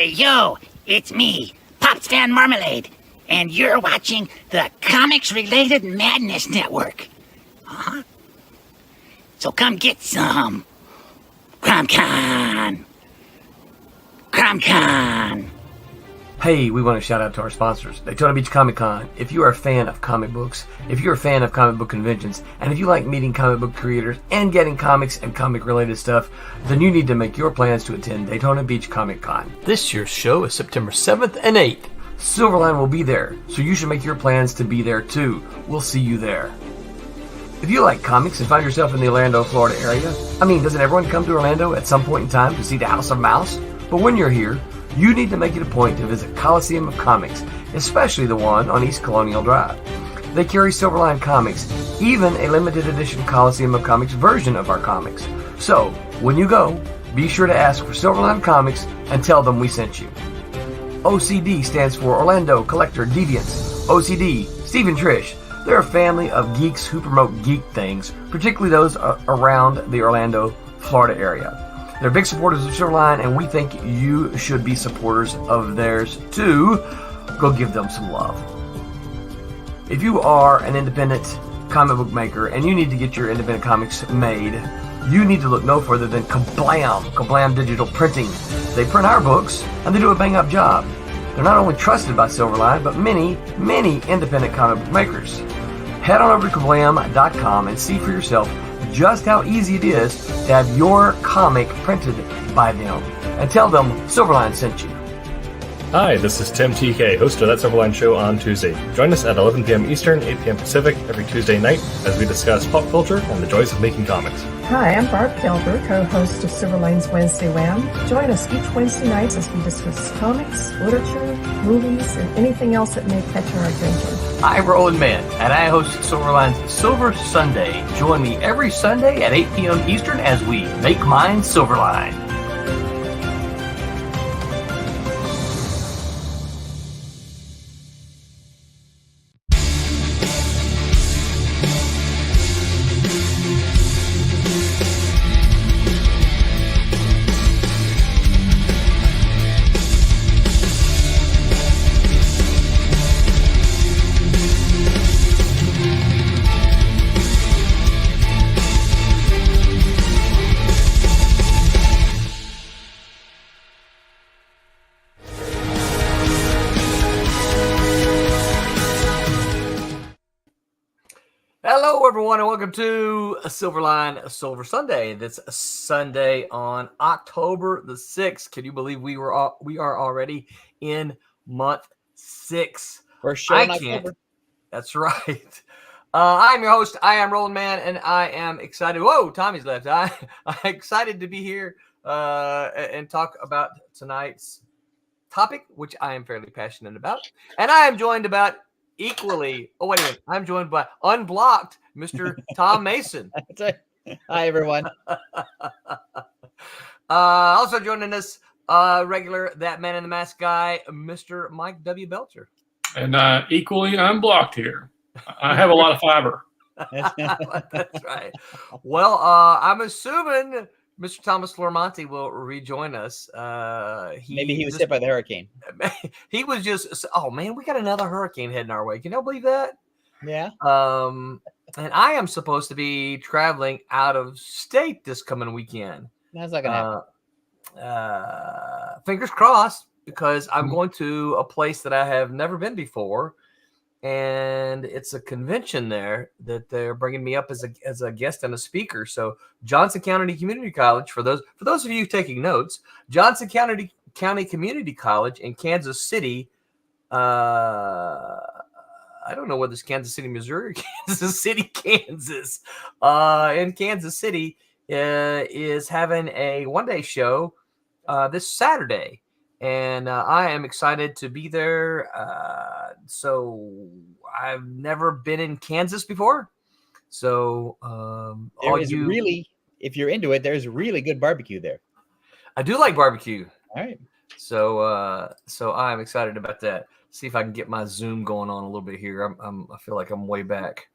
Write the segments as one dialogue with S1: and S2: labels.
S1: Hey, yo, it's me, Pops Van Marmalade, and you're watching the Comics-Related Madness Network. Uh-huh. So come get some. CromCon. CromCon.
S2: Hey, we want to shout out to our sponsors, Daytona Beach Comic Con. If you are a fan of comic books, if you're a fan of comic book conventions, and if you like meeting comic book creators and getting comics and comic-related stuff, then you need to make your plans to attend Daytona Beach Comic Con. This year's show is September 7th and 8th. Silverline will be there, so you should make your plans to be there too. We'll see you there. If you like comics and find yourself in the Orlando, Florida area, doesn't everyone come to Orlando at some point in time to see the House of Mouse? But when you're here, you need to make it a point to visit Coliseum of Comics, especially the one on East Colonial Drive. They carry Silverline comics, even a limited edition Coliseum of Comics version of our comics. So, when you go, be sure to ask for Silverline Comics and tell them we sent you. OCD stands for Orlando Collector Deviants. OCD, Steve and Trish. They're a family of geeks who promote geek things, particularly those around the Orlando, Florida area. They're big supporters of Silverline, and we think you should be supporters of theirs too. Go give them some love. If you are an independent comic book maker and you need to get your independent comics made, you need to look no further than Kablam Digital Printing. They print our books, and they do a bang-up job. They're not only trusted by Silverline, but many, many independent comic book makers. Head on over to kablam.com and see for yourself just how easy it is to have your comic printed by them. And tell them Silverline sent you.
S3: Hi, this is Tim TK, host of That Silverline Show on Tuesday. Join us at 11 p.m. Eastern, 8 p.m. Pacific every Tuesday night as we discuss pop culture and the joys of making comics.
S4: Hi, I'm Barb Gelber, co-host of Silverline's Wednesday Wham. Join us each Wednesday night as we discuss comics, literature, movies, and anything else that may catch our attention.
S5: I'm Roland Mann, and I host Silverline's Silver Sunday. Join me every Sunday at 8 p.m. Eastern as we make mine Silverline.
S2: Hello, everyone, and welcome to Silverline Silver Sunday. This Sunday on October the 6th. Can you believe we are already in month 6?
S6: First show in
S2: October.
S6: October.
S2: That's right. I'm your host. I am Roland Mann, and I am excited. Whoa, Tommy's left. I'm excited to be here and talk about tonight's topic, which I am fairly passionate about. And I am joined about equally. Oh, wait a minute. I'm joined by unblocked Mr. Tom Mason.
S6: Hi, everyone.
S2: Also joining us, regular That Man in the Mask guy, Mr. Mike W. Belcher.
S7: And equally unblocked here. I have a lot of fiber.
S2: That's right. Well, I'm assuming Mr. Thomas Lormonti will rejoin us.
S6: Maybe he was hit by the hurricane.
S2: He was just, oh man, we got another hurricane heading our way. Can you believe that?
S6: Yeah.
S2: And I am supposed to be traveling out of state this coming weekend.
S6: That's not going to happen.
S2: Fingers crossed, because I'm going to a place that I have never been before. And it's a convention there that they're bringing me up as a guest and a speaker. So Johnson County Community College, for those of you taking notes, Johnson County Community College in Kansas City. I don't know whether it's Kansas City, Missouri, or Kansas City, Kansas. In Kansas City is having a one-day show this Saturday. And I am excited to be there. So I've never been in Kansas before. So
S6: if you're into it, there's really good barbecue there.
S2: I do like barbecue.
S6: All right.
S2: So I'm excited about that. See if I can get my Zoom going on a little bit here. I feel like I'm way back.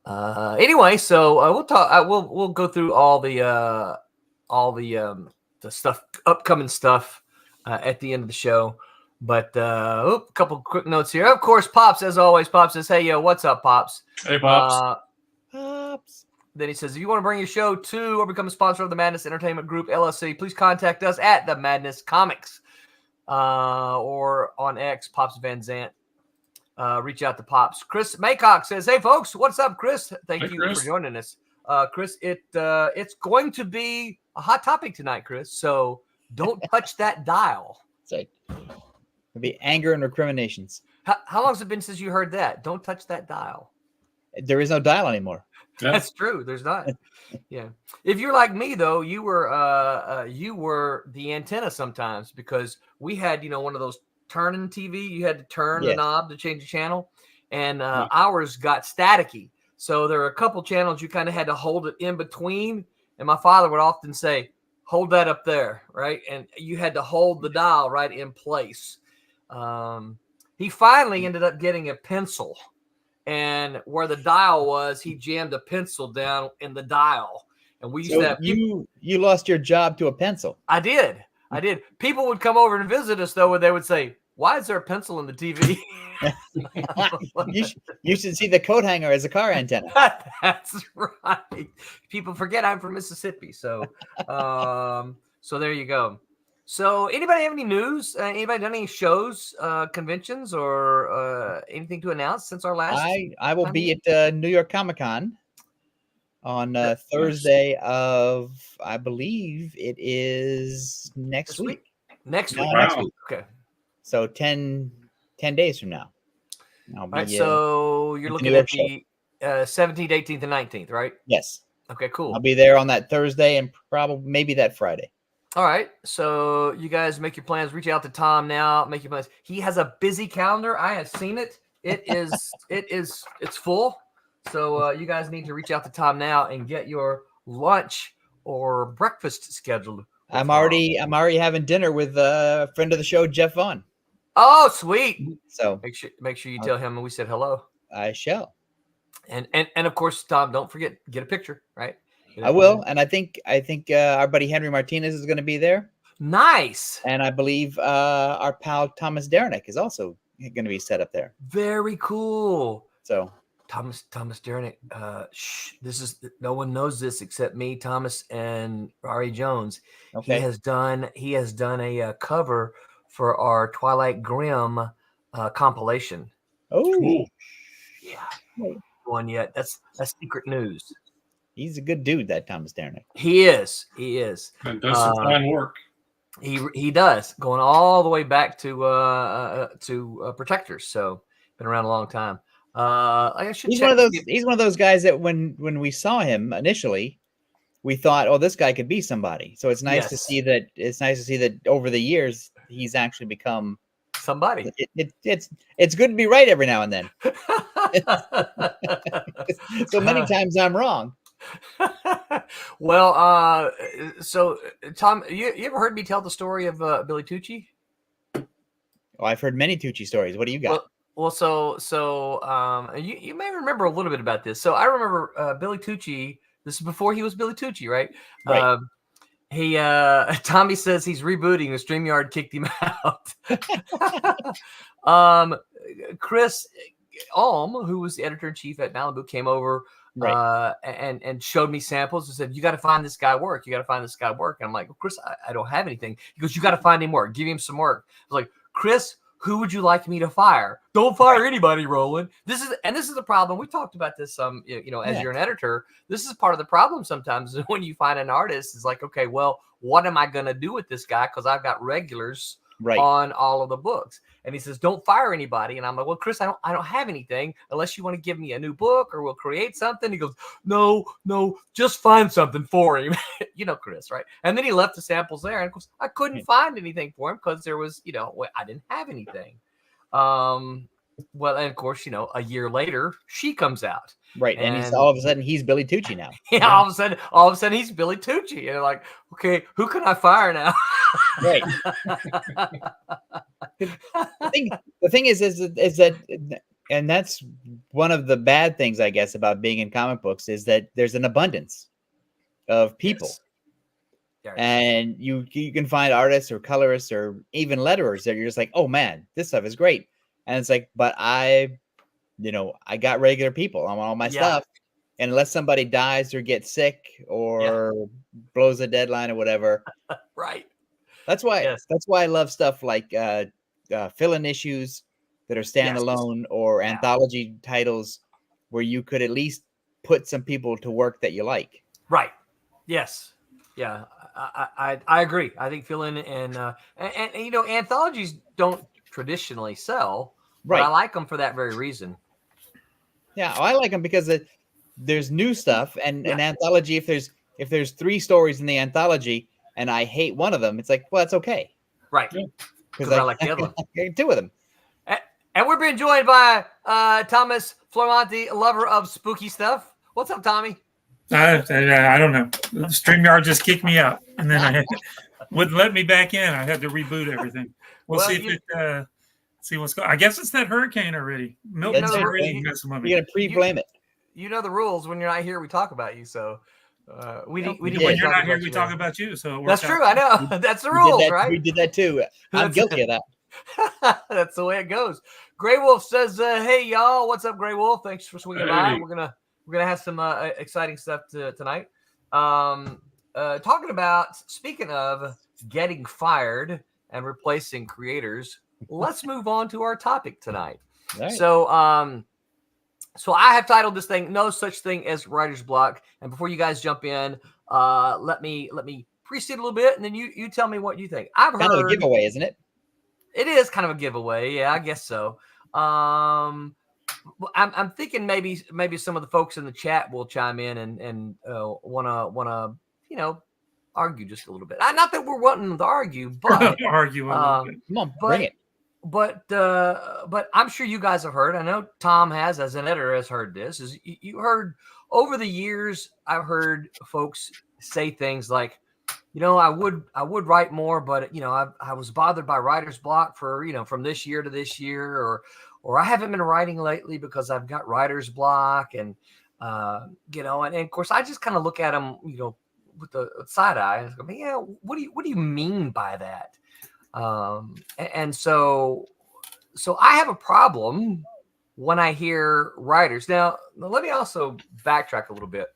S2: Anyway, so we'll talk. We'll go through all the stuff, upcoming stuff at the end of the show. But a couple quick notes here. Of course, Pops, as always, Pops says, "Hey, yo, what's up, Pops?"
S7: Hey, Pops.
S6: Pops.
S2: Then he says, if you want to bring your show to or become a sponsor of the Madness Entertainment Group, LLC, please contact us at the Madness Comics or on X, Pops Van Zant. Reach out to Pops. Chris Maycock says, hey, folks, what's up, Chris? Thank you
S7: Chris.
S2: for joining us. Chris, it's going to be a hot topic tonight, Chris, so don't touch that dial.
S6: That's right. It'll be anger and recriminations.
S2: How long has it been since you heard that? Don't touch that dial.
S6: There is no dial anymore.
S7: Yeah.
S2: That's true. There's not. Yeah. If you're like me, though, you were the antenna sometimes, because we had, one of those turning TV. You had to turn the knob to change the channel, and ours got staticky. So there were a couple channels you kind of had to hold it in between. And my father would often say, hold that up there, right? And you had to hold the dial right in place. He finally ended up getting a pencil. And where the dial was, he jammed a pencil down in the dial. And we used to have
S6: you lost your job to a pencil.
S2: I did. People would come over and visit us, though, and they would say, why is there a pencil in the TV?
S6: you should see the coat hanger as a car antenna.
S2: That's right. People forget I'm from Mississippi. So so there you go. So anybody have any news? Anybody done any shows, conventions, or anything to announce since our last?
S6: I will be at New York Comic Con on Thursday of, I believe it is next week.
S2: Next week.
S7: Wow.
S2: Next week. Okay.
S6: So 10 days from now.
S2: All right. So you're looking at the 17th, 18th, and 19th, right?
S6: Yes.
S2: Okay, cool.
S6: I'll be there on that Thursday and probably maybe that Friday.
S2: All right. So you guys make your plans. Reach out to Tom now. Make your plans. He has a busy calendar. I have seen it. It's full. So you guys need to reach out to Tom now and get your lunch or breakfast scheduled.
S6: I'm already having dinner with a friend of the show, Jeff Vaughn.
S2: Oh, sweet.
S6: So
S2: make sure you tell him we said hello.
S6: I shall.
S2: And of course, Tom, don't forget, get a picture, right?
S6: I will, and I think our buddy Henry Martinez is going to be there.
S2: Nice.
S6: And I believe our pal Thomas Derenick is also going to be set up there.
S2: Very cool.
S6: So
S2: Thomas Derenick. This is, no one knows this except me, Thomas, and Ari Jones.
S6: okay.
S2: He has done a cover for our Twilight Grim compilation.
S6: Oh,
S7: Cool.
S2: Yeah. One yet. That's secret news.
S6: he's a good dude, that Thomas Derenick.
S2: He is.
S7: And does some fine work.
S2: He does, going all the way back to Protectors. So been around a long time. I should.
S6: He's one of those guys that when we saw him initially, we thought, oh, this guy could be somebody. So it's nice to see that. It's nice to see that over the years he's actually become
S2: somebody.
S6: It's good to be right every now and then. So many times I'm wrong.
S2: Well, so Tom, you ever heard me tell the story of Billy Tucci?
S6: Oh, I've heard many Tucci stories. What do you got?
S2: Well, so you may remember a little bit about this. So I remember Billy Tucci. This is before he was Billy Tucci, right?
S6: Right.
S2: Tommy says he's rebooting. The StreamYard kicked him out. Chris Ulm, who was the editor-in-chief at Malibu, came over and showed me samples and said, you got to find this guy work. You got to find this guy work. And I'm like, well, Chris, I don't have anything. He goes, you got to find him work. Give him some work. I was like, Chris, who would you like me to fire? Don't fire anybody, Roland. This is the problem. We talked about this as you're an editor. This is part of the problem sometimes when you find an artist. It's like, okay, well, what am I going to do with this guy? Because I've got regulars on all of the books. And he says, don't fire anybody. And I'm like, well, Chris, I don't have anything unless you want to give me a new book or we'll create something. He goes, no, just find something for him. Chris, right? And then he left the samples there. And of course, I couldn't find anything for him because there was, I didn't have anything. Well, and of course, a year later, she comes out.
S6: Right. And he's all of a sudden he's Billy Tucci now.
S2: Yeah, all of a sudden he's Billy Tucci. And they're like, okay, who can I fire now?
S6: Right. The thing is that, and that's one of the bad things, I guess, about being in comic books is that there's an abundance of people. And you can find artists or colorists or even letterers that you're just like, oh man, this stuff is great. And it's like, but I got regular people on all my stuff. And unless somebody dies or gets sick or blows a deadline or whatever.
S5: Right.
S6: That's why I love stuff like fill-in issues that are standalone or anthology titles where you could at least put some people to work that you like.
S5: Right. Yes. Yeah. I agree. I think fill-in and anthologies don't traditionally sell, but I like them for that very reason.
S6: Yeah, I like them because there's new stuff, and an anthology. If there's 3 stories in the anthology, and I hate one of them, it's like, well, that's okay,
S5: right? Because I like the other one.
S6: 2 of them.
S5: And we're being joined by Thomas Flormanti, lover of spooky stuff. What's up, Tommy?
S8: I don't know. StreamYard just kicked me out, and then wouldn't let me back in. I had to reboot everything. We'll see if it. See what's going. I guess it's that hurricane already. Milton's already messing with me.
S6: You're gonna pre-blame it.
S5: You know the rules. When you're not here, we talk about you. So when
S8: you're not here, we talk about you. So
S5: that's true. I know. That's the rules, right?
S6: We did that too. I'm guilty of that.
S5: That's the way it goes. Grey Wolf says, "Hey y'all, what's up, Grey Wolf? Thanks for swinging by. We're gonna have some exciting stuff tonight. Talking about, speaking of getting fired and replacing creators, let's move on to our topic tonight. Right. So I have titled this thing "No Such Thing as Writer's Block." And before you guys jump in, let me precede a little bit, and then you tell me what you think. I've heard
S6: kind of a giveaway, isn't it?
S5: It is kind of a giveaway. Yeah, I guess so. I'm thinking maybe some of the folks in the chat will chime in and wanna argue just a little bit. Not that we're wanting to argue, but
S8: argue a little bit.
S6: Come on, bring it.
S5: But I'm sure you guys have heard. I know Tom has, as an editor, has heard this. Is you heard over the years? I've heard folks say things like, I would write more, but I was bothered by writer's block for from this year to this year, or I haven't been writing lately because I've got writer's block, and and of course I just kind of look at them with the side eye and go, what do you mean by that? And so I have a problem when I hear writers. Now, let me also backtrack a little bit.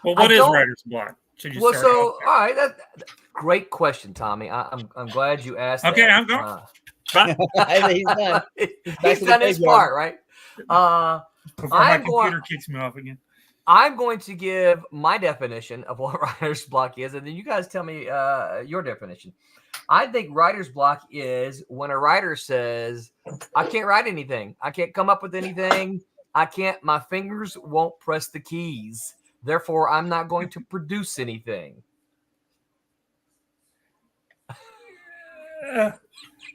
S8: Well, what is writer's block?
S5: All right, great question, Tommy. I'm glad you asked.
S8: Okay,
S5: that.
S8: I'm going.
S6: He's done.
S5: He's done his part, right?
S8: Before my computer kicks me off again.
S5: I'm going to give my definition of what writer's block is, and then you guys tell me your definition. I think writer's block is when a writer says, I can't write anything. I can't come up with anything. My fingers won't press the keys. Therefore, I'm not going to produce anything.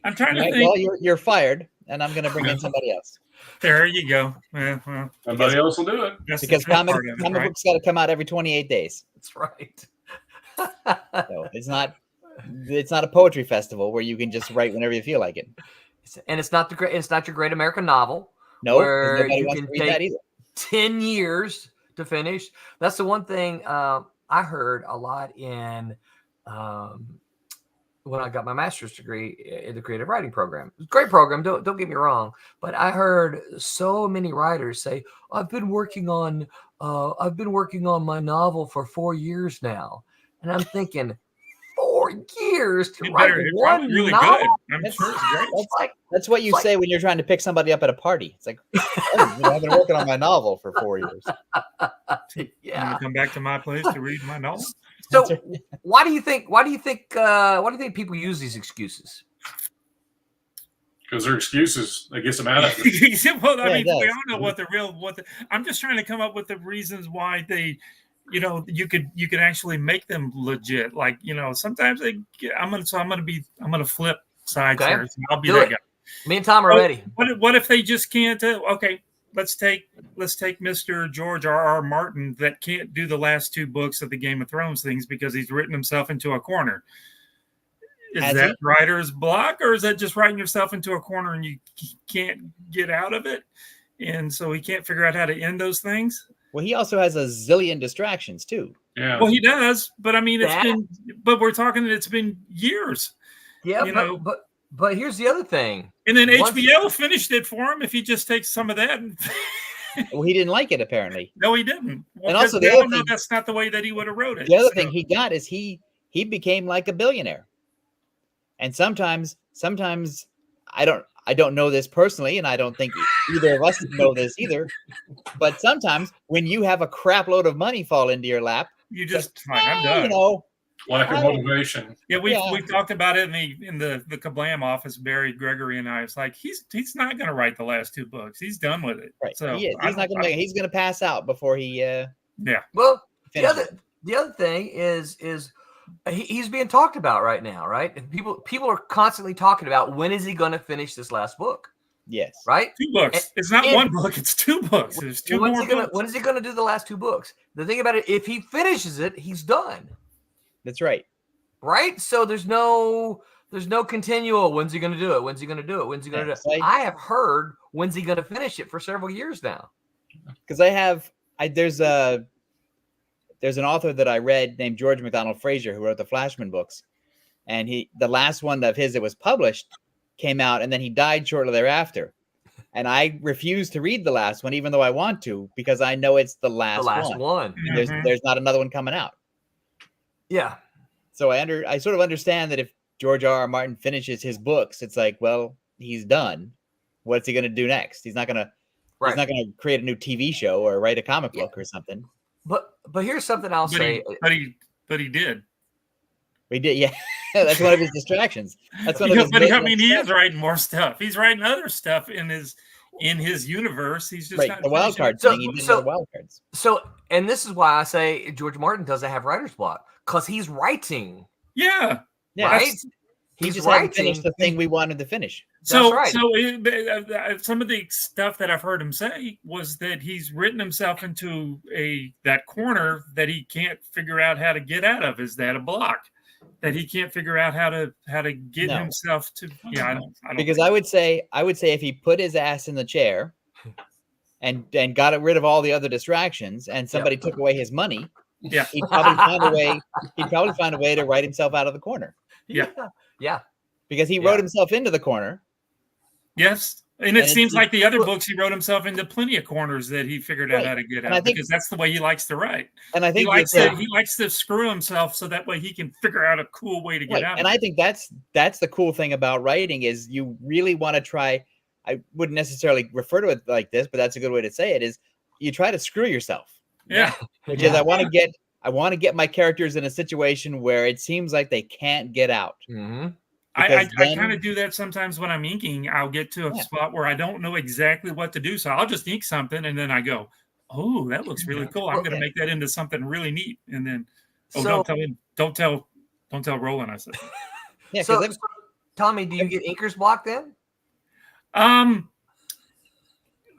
S8: I'm trying to think.
S6: Well, you're fired, and I'm going to bring in somebody else.
S8: There you go. Well,
S7: somebody else will do it.
S6: Because comic books got to come out every 28 days.
S5: That's right.
S6: So it's not a poetry festival where you can just write whenever you feel like it.
S5: And it's not your great American novel.
S6: No,
S5: where
S6: nobody
S5: you
S6: wants
S5: can
S6: to read that either.
S5: 10 years to finish. That's the one thing I heard a lot in when I got my master's degree in the creative writing program. Great program, don't get me wrong, but I heard so many writers say, I've been working on my novel for 4 years now. And I'm thinking, 4 years to write one
S8: really
S5: novel?
S8: Good. I'm sure it's great.
S6: That's what you say when you're trying to pick somebody up at a party. It's like, I've been working on my novel for 4 years.
S5: Yeah.
S8: You come back to my place to read my novel.
S5: So why do you think people use these excuses?
S7: Because they're excuses. They get some out of it.
S8: Well, I mean, we all know what I'm just trying to come up with the reasons why they, you could actually make them legit. Like, sometimes I'm gonna flip sides here. So I'll be that guy.
S5: Me and Tom are ready.
S8: What if they just can't? Okay, let's take Mr. George R.R. Martin that can't do the last 2 books of the Game of Thrones things because he's written himself into a corner. Is that writer's block, or is that just writing yourself into a corner and you can't get out of it, and so he can't figure out how to end those things?
S6: Well, he also has a zillion distractions too.
S7: Yeah.
S8: Well, he does, but I mean,
S5: That-
S8: we're talking that it's been years.
S5: Yeah,
S8: You know.
S5: but here's the other thing.
S8: And then
S5: Once-
S8: HBO finished it for him if he just takes some of that. And
S6: Well, he didn't like it apparently.
S8: no, he didn't. Well,
S6: And also
S8: we
S6: the
S8: all
S6: other
S8: know
S6: thing-
S8: that's not the way that he would have wrote it.
S6: The other
S8: So-
S6: thing he got is he became like a billionaire. And sometimes I don't know this personally, and I don't think either of us know this either. But sometimes when you have a crap load of money fall into your lap,
S8: you just like, I'm done.
S6: you know,
S7: Lack of motivation.
S8: Yeah, we've
S6: Yeah.
S8: talked about it in the Kablam office. Barry, Gregory, and I. It's like he's not going to write the last 2 books. He's done with it.
S6: right?
S8: So
S6: He is. He's not going to make it. He's going to pass out before he.
S8: Yeah.
S5: Well,
S6: finishes.
S5: the other thing is he's being talked about right now, right? And people are constantly talking about when is he going to finish this last book,
S6: Yes.
S5: right?
S8: 2 books. It's not 1 book. It's 2 books. There's 2 more books.
S5: When is he going to do the last 2 books? The thing about it, if he finishes it, he's done,
S6: That's right.
S5: right? So there's no continual. When's he going to do it? When's he going to do it? When's he going to do
S6: Yeah,
S5: it?
S6: so
S5: I have heard when's he going to finish it for several years now.
S6: Because there's an author that I read named George MacDonald Fraser who wrote the Flashman books, and the last one of his that was published came out, and then he died shortly thereafter. And I refuse to read the last one, even though I want to, because I know it's the last
S5: one.
S6: And there's not another one coming out.
S5: Yeah.
S6: So I sort of understand that if George R.R. Martin finishes his books, it's like, well, he's done. What's he going to do next? He's not going to create a new TV show or write a comic book or something.
S5: But here's something I'll say.
S8: But he did.
S6: We did, yeah. That's one of his distractions. That's one of his.
S8: But I mean, he is writing more stuff. He's writing other stuff in his universe. He's just
S6: right.
S8: not
S6: The wild
S8: finishing
S6: card
S8: it.
S6: thing. He did the wild cards.
S5: So, and this is why I say George Martin doesn't have writer's block, because he's writing.
S8: Yeah.
S6: Yeah.
S5: Right?
S6: He
S5: He's
S6: just hadn't
S5: writing.
S6: finished the thing we wanted to finish.
S8: So,
S5: right.
S8: some of the stuff that I've heard him say was that he's written himself into that corner that he can't figure out how to get out of. Is that a block that he can't figure out how to get
S6: No.
S8: himself to? Yeah, I don't.
S6: Because I would say if he put his ass in the chair and got rid of all the other distractions, and somebody took away his money,
S8: Yeah.
S6: he'd probably find a way. He'd probably find a way to write himself out of the corner.
S8: Yeah.
S5: Yeah.
S6: Because he wrote himself into the corner.
S8: Yes. And
S6: And
S8: it
S6: it's-
S8: seems like the other books he wrote himself into plenty of corners that he figured out
S6: Right.
S8: how to get
S6: And I
S8: out,
S6: think-
S8: because that's the way he likes to write.
S6: And I
S8: He
S6: think
S8: likes
S6: that-
S8: he likes to screw himself so that way he can figure out a cool way to get
S6: right.
S8: out.
S6: And
S8: of
S6: I
S8: it.
S6: think that's the cool thing about writing is you really want to try. I wouldn't necessarily refer to it like this, but that's a good way to say it. Is you try to screw yourself.
S8: Yeah.
S6: Which is I want to get my characters in a situation where it seems like they can't get out.
S5: Mm-hmm.
S8: I
S6: Because then-
S8: kind of do that sometimes when I'm inking. I'll get to a spot where I don't know exactly what to do, so I'll just ink something, and then I go, "Oh, that looks really cool. I'm going to make that into something really neat." And then,
S5: So-
S8: don't tell Roland I said.
S6: Yeah,
S5: So,
S6: because
S5: Tommy, do you get inker's block then?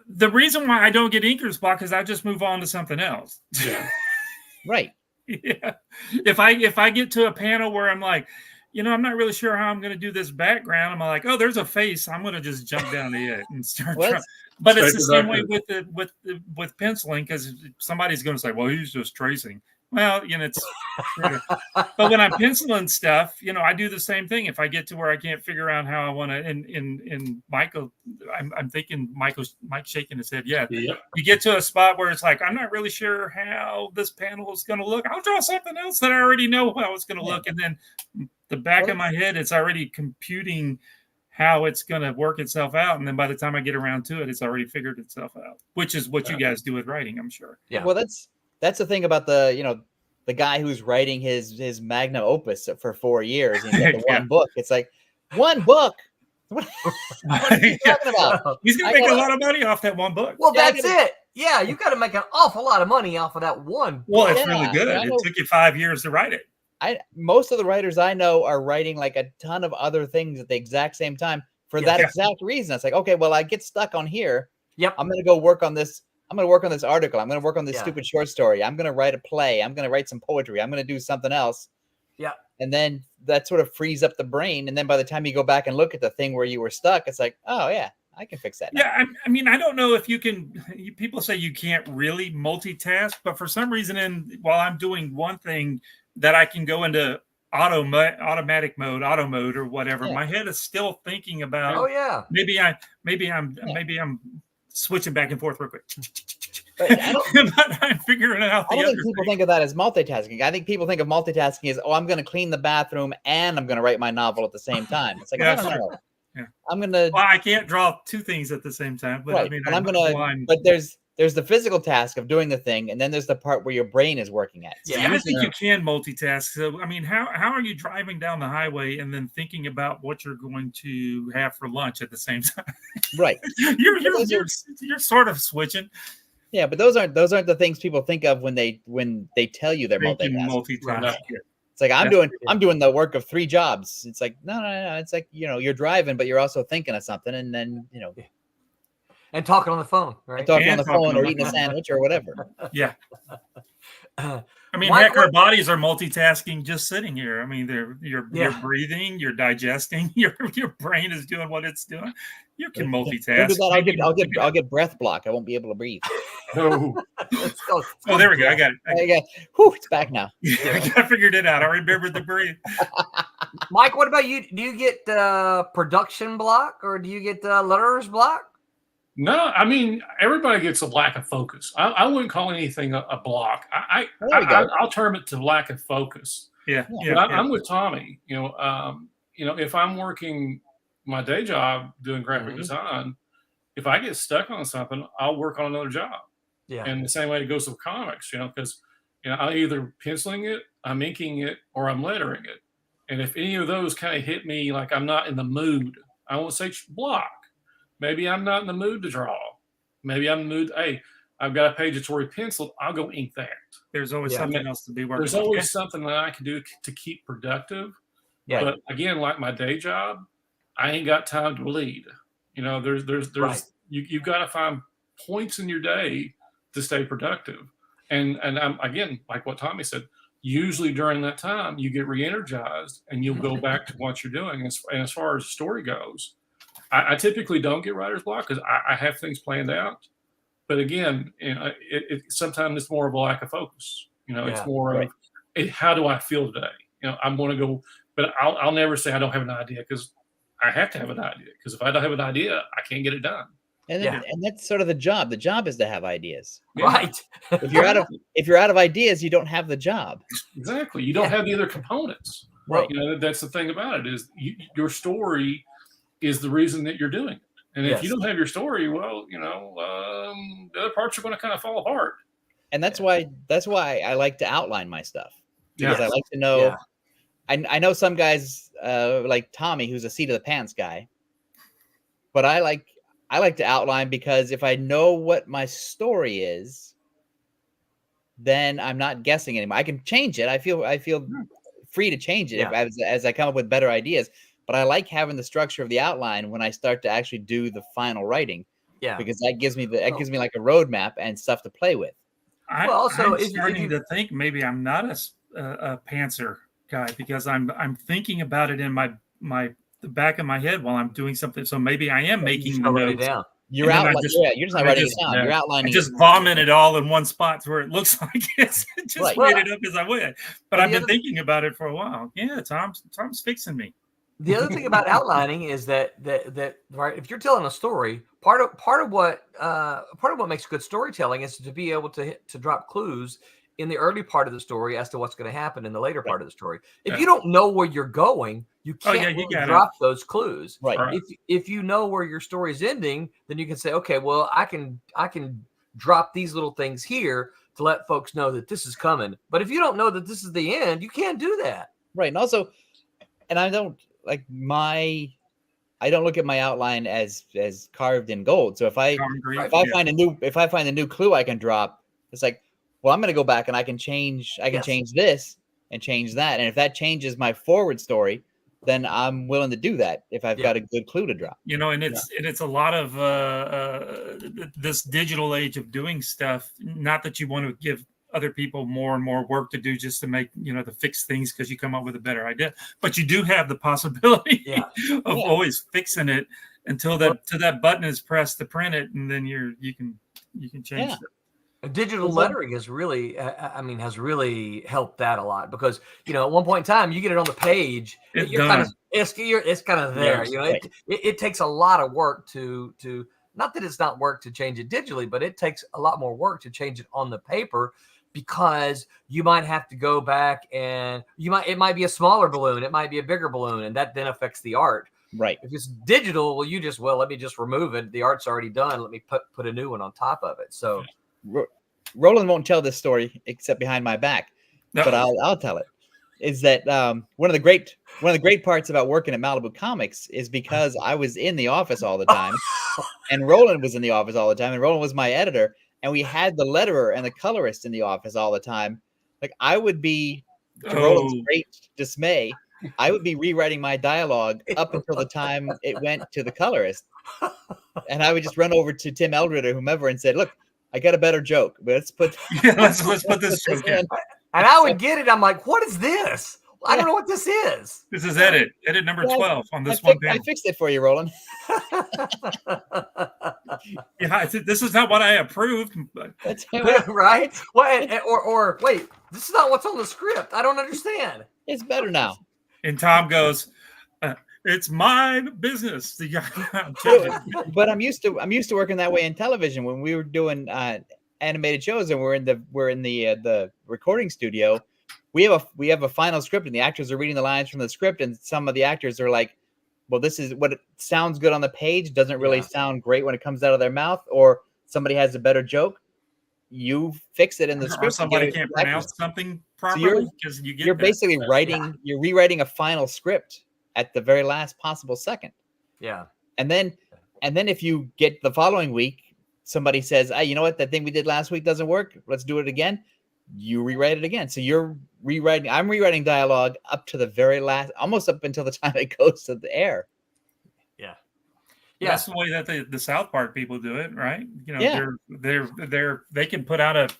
S8: The reason why I don't get inker's block is I just move on to something else.
S7: Yeah.
S6: right.
S8: Yeah. If I get to a panel where I'm like, I'm not really sure how I'm going to do this background. I'm like, oh, there's a face. I'm going to just jump down to it and start
S6: Well,
S8: trying. But it's
S7: Straight
S8: the
S7: to
S8: same way with penciling, because somebody's going to say, well, he's just tracing. Well, it's. But when I'm penciling stuff, I do the same thing. If I get to where I can't figure out how I want to, in Michael, I'm thinking Mike's shaking his head. Yeah.
S7: Yep.
S8: You get to a spot where it's like, I'm not really sure how this panel is going to look. I'll draw something else that I already know how it's going to look. And then the back of my head, it's already computing how it's going to work itself out. And then by the time I get around to it, it's already figured itself out, which is what you guys do with writing, I'm sure.
S5: Yeah.
S6: Well, that's the thing about the guy who's writing his magnum opus for 4 years. And he's got the
S8: Yeah.
S6: one book. It's like one book. What are you talking about?
S8: He's going
S6: I
S8: to make a
S6: gotta-
S8: lot of money off that one book.
S5: Well,
S6: Yeah,
S5: that's it. Yeah, you got to make an awful lot of money off of that one.
S8: Well, it's
S6: Yeah,
S8: really good.
S6: I
S8: It
S6: know.
S8: took you 5 years to write it.
S6: Most of the writers I know are writing like a ton of other things at the exact same time for that
S8: Yeah.
S6: exact reason. It's like, okay, well, I get stuck on here.
S5: Yep.
S6: I'm going to go work on this. I'm going to work on this article. I'm going to work on this
S5: Yeah.
S6: stupid short story. I'm going to write a play. I'm going to write some poetry. I'm going to do something else.
S5: Yeah.
S6: And then that sort of frees up the brain. And then by the time you go back and look at the thing where you were stuck, it's like, oh yeah, I can fix that now.
S8: Yeah, I mean, I don't know if you can. People say you can't really multitask, but for some reason, while I'm doing one thing, that I can go into automatic mode, auto mode, or whatever.
S6: Yeah.
S8: My head is still thinking about.
S5: Oh yeah.
S8: Maybe I'm switching back and forth real quick.
S6: But
S8: I'm figuring out.
S6: I don't think people think of that as multitasking. I think people think of multitasking as, oh, I'm going to clean the bathroom and I'm going to write my novel at the same time. It's like,
S8: Yeah,
S6: I don't
S8: sure.
S6: know.
S8: Yeah.
S6: I'm going to.
S8: Well, I can't draw two things at the same time, but
S6: Right.
S8: I mean,
S6: And I'm going to. But there's the physical task of doing the thing, and then there's the part where your brain is working at. So
S8: I think you can multitask. So, I mean, how are you driving down the highway and then thinking about what you're going to have for lunch at the same time?
S6: Right.
S8: You're sort of switching.
S6: Yeah, but those aren't the things people think of when they tell you they're multitasking.
S8: Right.
S6: It's like I'm doing the work of 3 jobs. It's like no. It's like, you're driving, but you're also thinking of something, and then
S5: and talking on the phone, right?
S6: Talking on the phone or eating a sandwich or whatever.
S8: Yeah. I mean,
S5: Mike,
S8: heck, our bodies are multitasking just sitting here. I mean, you're breathing, you're digesting, your brain is doing what it's doing. You can multitask.
S6: Do that, I'll get breath block. I won't be able to breathe.
S8: Oh, there we go. I got it.
S6: Whew, it's back now.
S8: I figured it out. I remembered the breathe.
S5: Mike, what about you? Do you get production block or do you get letterers block?
S7: No, I mean, everybody gets a lack of focus. I wouldn't call anything a block. I'll term it to lack of focus.
S8: Yeah.
S7: I'm with Tommy. If I'm working my day job doing graphic design, if I get stuck on something, I'll work on another job.
S5: Yeah.
S7: And the same way it goes with comics, because I'm either penciling it, I'm inking it, or I'm lettering it. And if any of those kind of hit me like I'm not in the mood, I won't say block. Maybe I'm not in the mood to draw. Maybe I'm in the mood. Hey, I've got a page that's already penciled. I'll go ink that.
S8: There's always something else to be working.
S7: There's always something that I can do to keep productive.
S5: Yeah.
S7: But again, like my day job, I ain't got time to bleed. There's
S5: Right.
S7: you've got to find points in your day to stay productive. And I'm, again, like what Tommy said, usually during that time you get re-energized and you'll go back to what you're doing. And as far as story goes, I typically don't get writer's block because I have things planned out. But again, sometimes it's more of a lack of focus. It's more of how do I feel today? I'm going to go, but I'll never say I don't have an idea because I have to have an idea. Because if I don't have an idea, I can't get it done.
S6: And that's sort of the job. The job is to have ideas.
S7: Yeah.
S5: Right.
S6: If you're out of ideas, you don't have the job.
S7: Exactly. You don't have the other components.
S6: Right.
S7: That's the thing about it is your story is the reason that you're doing it. And if you don't have your story, well, the other parts are going to kind of fall apart.
S6: And that's why I like to outline my stuff, because I like to know.
S5: Yeah.
S6: I know some guys like Tommy, who's a seat of the pants guy, but I like to outline because if I know what my story is, then I'm not guessing anymore. I can change it. I feel free to change it as I come up with better ideas. But I like having the structure of the outline when I start to actually do the final writing.
S5: Yeah.
S6: Because that gives me like a roadmap and stuff to play with.
S8: I'm starting to think maybe I'm not a pantser guy because I'm thinking about it in the back of my head while I'm doing something. So maybe I am making the notes.
S5: Down.
S6: You're just not writing it down. You're outlining.
S8: I just vomit it all in one spot where it looks like it's just made it up as I went. But I've been thinking about it for a while. Yeah, Tom's fixing me.
S5: The other thing about outlining is that right, if you're telling a story, part of what makes good storytelling is to be able to drop clues in the early part of the story as to what's going to happen in the later part of the story. If you don't know where you're going, you can't drop those clues.
S6: Right.
S5: If you know where your story is ending, then you can say, okay, well, I can drop these little things here to let folks know that this is coming. But if you don't know that this is the end, you can't do that.
S6: Right. And also, I don't look at my outline as carved in gold. So if I find a new clue I can drop, it's like, well, I'm going to go back and I can change this and change that. And if that changes my forward story, then I'm willing to do that if I've got a good clue to drop.
S8: And it's a lot of this digital age of doing stuff. Not that you want to give other people more and more work to do just to make, to fix things because you come up with a better idea. But you do have the possibility of always fixing it until that button is pressed to print it, and then you can change
S6: Yeah.
S8: it.
S5: Digital lettering has really, has really helped that a lot because at one point in time you get it on the page,
S8: It's
S5: you're
S8: done.
S5: it's kind of there.
S6: Yes,
S5: It takes a lot of work to not that it's not work to change it digitally, but it takes a lot more work to change it on the paper because you might have to go back and it might be a smaller balloon, it might be a bigger balloon, and that then affects the art.
S6: Right.
S5: If it's digital, let me just remove it. The art's already done. Let me put a new one on top of it. So.
S6: Roland won't tell this story except behind my back, but I'll tell it. Is that one of the great parts about working at Malibu Comics is because I was in the office all the time, and Roland was in the office all the time, and Roland was my editor, and we had the letterer and the colorist in the office all the time. Like I would be, to Roland's great dismay, I would be rewriting my dialogue up until the time it went to the colorist, and I would just run over to Tim Eldred or whomever and said, "Look, I got a better joke. Let's put
S8: let's put this joke in."
S5: And I would get it. I'm like, what is this? I don't know what this is.
S8: This is edit number 12 on this one
S6: I
S8: page.
S6: fixed it for you, Roland.
S8: Yeah, this is not what I approved. But
S5: Right? Or wait, this is not what's on the script. I don't understand.
S6: It's better now.
S8: And Tom goes, "It's my business."
S6: But I'm used to working that way in television. When we were doing animated shows and we're in the recording studio, we have a final script and the actors are reading the lines from the script, and some of the actors are like, well, this is what it sounds good on the page, doesn't really sound great when it comes out of their mouth, or somebody has a better joke. You fix it in the script.
S8: Or somebody can't pronounce something properly because
S6: you're basically you're rewriting a final script at the very last possible second.
S5: Yeah.
S6: And then if you get the following week, somebody says, "Hey, you know what? That thing we did last week doesn't work. Let's do it again." You rewrite it again. So I'm rewriting dialogue up to the very last, almost up until the time it goes to the air.
S5: Yeah.
S8: Yeah. That's the way that the South Park people do it, right? They can put out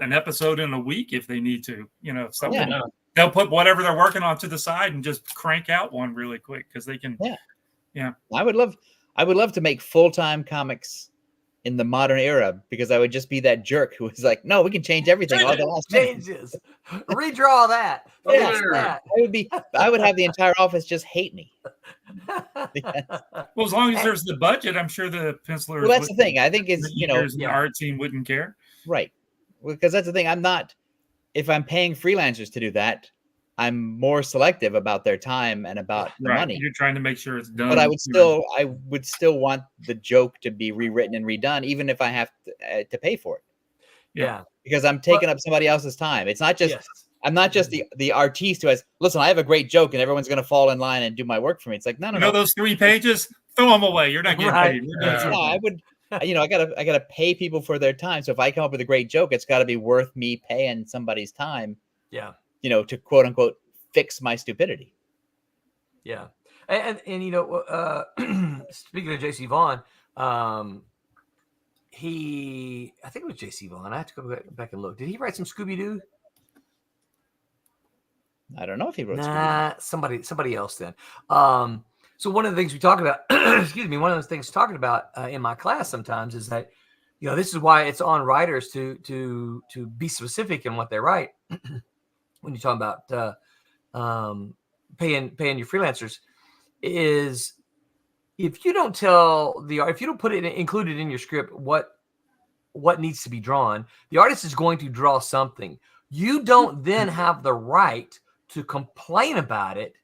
S8: an episode in a week if they need to, something.
S6: Yeah.
S8: They'll put whatever they're working on to the side and just crank out one really quick because they can. Yeah.
S6: I would love to make full-time comics in the modern era, because I would just be that jerk who was like, "No, we can change everything." All the last
S5: changes, redraw that. That.
S6: I would have the entire office just hate me.
S8: Well, as long as there's the budget, I'm sure the pencilers.
S6: Well, that's the thing. I think is
S8: the art team wouldn't care,
S6: right? Because that's the thing. If I'm paying freelancers to do that, I'm more selective about their time and about the money.
S8: You're trying to make sure it's done.
S6: But I would still want the joke to be rewritten and redone, even if I have to pay for it.
S5: Yeah.
S6: Because I'm taking up somebody else's time. It's not just I'm not just the artiste who has, listen, I have a great joke and everyone's going to fall in line and do my work for me. It's like, no.
S8: Those 3 pages, throw them away. You're not getting paid.
S6: No, I would. I gotta pay people for their time. So if I come up with a great joke, it's got to be worth me paying somebody's time.
S5: Yeah.
S6: To quote unquote fix my stupidity.
S5: Yeah. And speaking of JC Vaughn, I think it was JC Vaughn. I have to go back and look. Did he write some Scooby-Doo?
S6: I don't know if he wrote Scooby-Doo.
S5: Somebody else then. So one of the things we talk about, one of the things talking about in my class sometimes is that, this is why it's on writers to be specific in what they write. When you talk about paying your freelancers, is if you don't put it included in your script what needs to be drawn, the artist is going to draw something. You don't then have the right to complain about it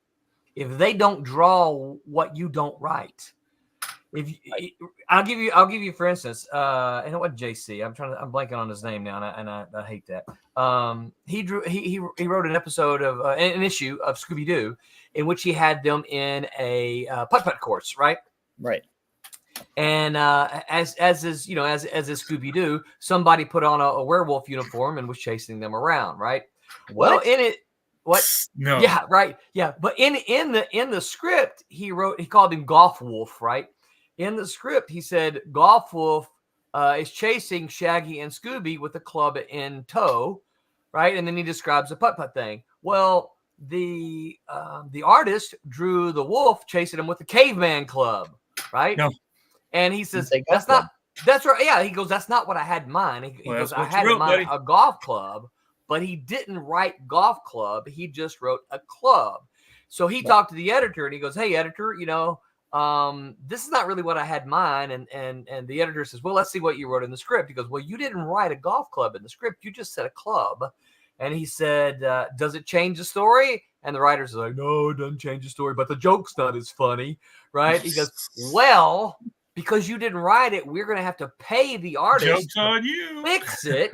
S5: if they don't draw what you don't write. I'll give you for instance, and what JC, I'm blanking on his name now, and I hate that. He wrote an episode of an issue of Scooby-Doo in which he had them in a putt-putt course, right?
S6: Right.
S5: And as is Scooby-Doo, somebody put on a werewolf uniform and was chasing them around, right? Well, in it. What?
S8: No.
S5: Yeah, right. Yeah, but in the script, he called him Golf Wolf, right? In the script, he said Golf Wolf is chasing Shaggy and Scooby with a club in tow, right? And then he describes the putt-putt thing. Well, the artist drew the wolf chasing him with a caveman club, right?
S8: No.
S5: And he says,
S6: say golf
S5: that's
S6: club.
S5: not, that's right. Yeah. He goes, that's not what I had in mind. He
S8: Well,
S5: goes,
S8: that's
S5: I
S8: what you
S5: had in
S8: wrote,
S5: mind
S8: buddy.
S5: a golf club, but he didn't write golf club. He just wrote a club. So he talked to the editor and he goes, hey, editor, this is not really what I had in mind. And the editor says, well, let's see what you wrote in the script. He goes, well, you didn't write a golf club in the script. You just said a club. And he said, does it change the story? And the writer's like, no, it doesn't change the story, but the joke's not as funny, right? He goes, well, because you didn't write it, we're going to have to pay the artist
S8: Joke's
S5: to
S8: on you.
S5: fix it,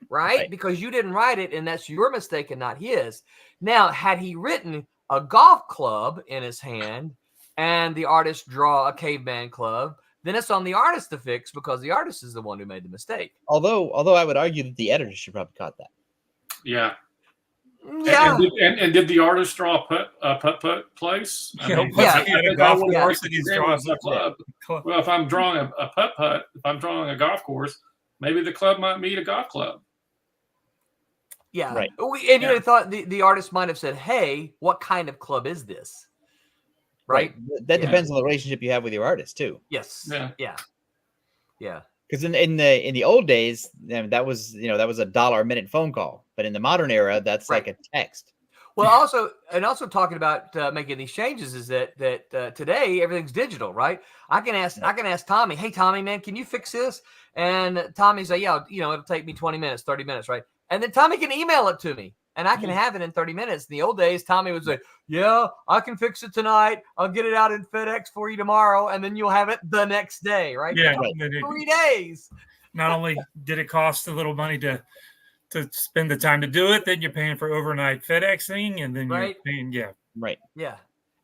S5: right? Because you didn't write it, and that's your mistake and not his. Now, had he written a golf club in his hand and the artist draw a caveman club, then it's on the artist to fix because the artist is the one who made the mistake.
S6: Although I would argue that the editor should probably caught that.
S7: Yeah.
S5: Yeah.
S7: And did the artist draw a putt place? I mean,
S5: yeah.
S7: I think I would
S8: course
S7: argue
S8: that he's
S7: the
S8: drawing
S7: a club. Well, if I'm drawing a putt, if I'm drawing a golf course, maybe the club might meet a golf club.
S5: Yeah.
S6: Right.
S5: You thought the artist might have said, hey, what kind of club is this? Right.
S6: That depends on the relationship you have with your artist too.
S5: Yes.
S7: Yeah.
S5: Yeah. Yeah.
S6: Because in the old days, that was a $1 a minute phone call, but in the modern era, that's like a text.
S5: Well, also talking about making these changes is that today everything's digital, right? I can ask Tommy, hey Tommy, man, can you fix this? And Tommy's like, yeah, it'll take me 20 minutes, 30 minutes, right? And then Tommy can email it to me, and I can have it in 30 minutes. In the old days, Tommy would say, yeah, I can fix it tonight. I'll get it out in FedEx for you tomorrow, and then you'll have it the next day, right?
S8: Yeah.
S5: 3 days.
S8: Not only did it cost a little money to spend the time to do it, then you're paying for overnight FedExing, and then you're paying,
S6: Right.
S5: Yeah.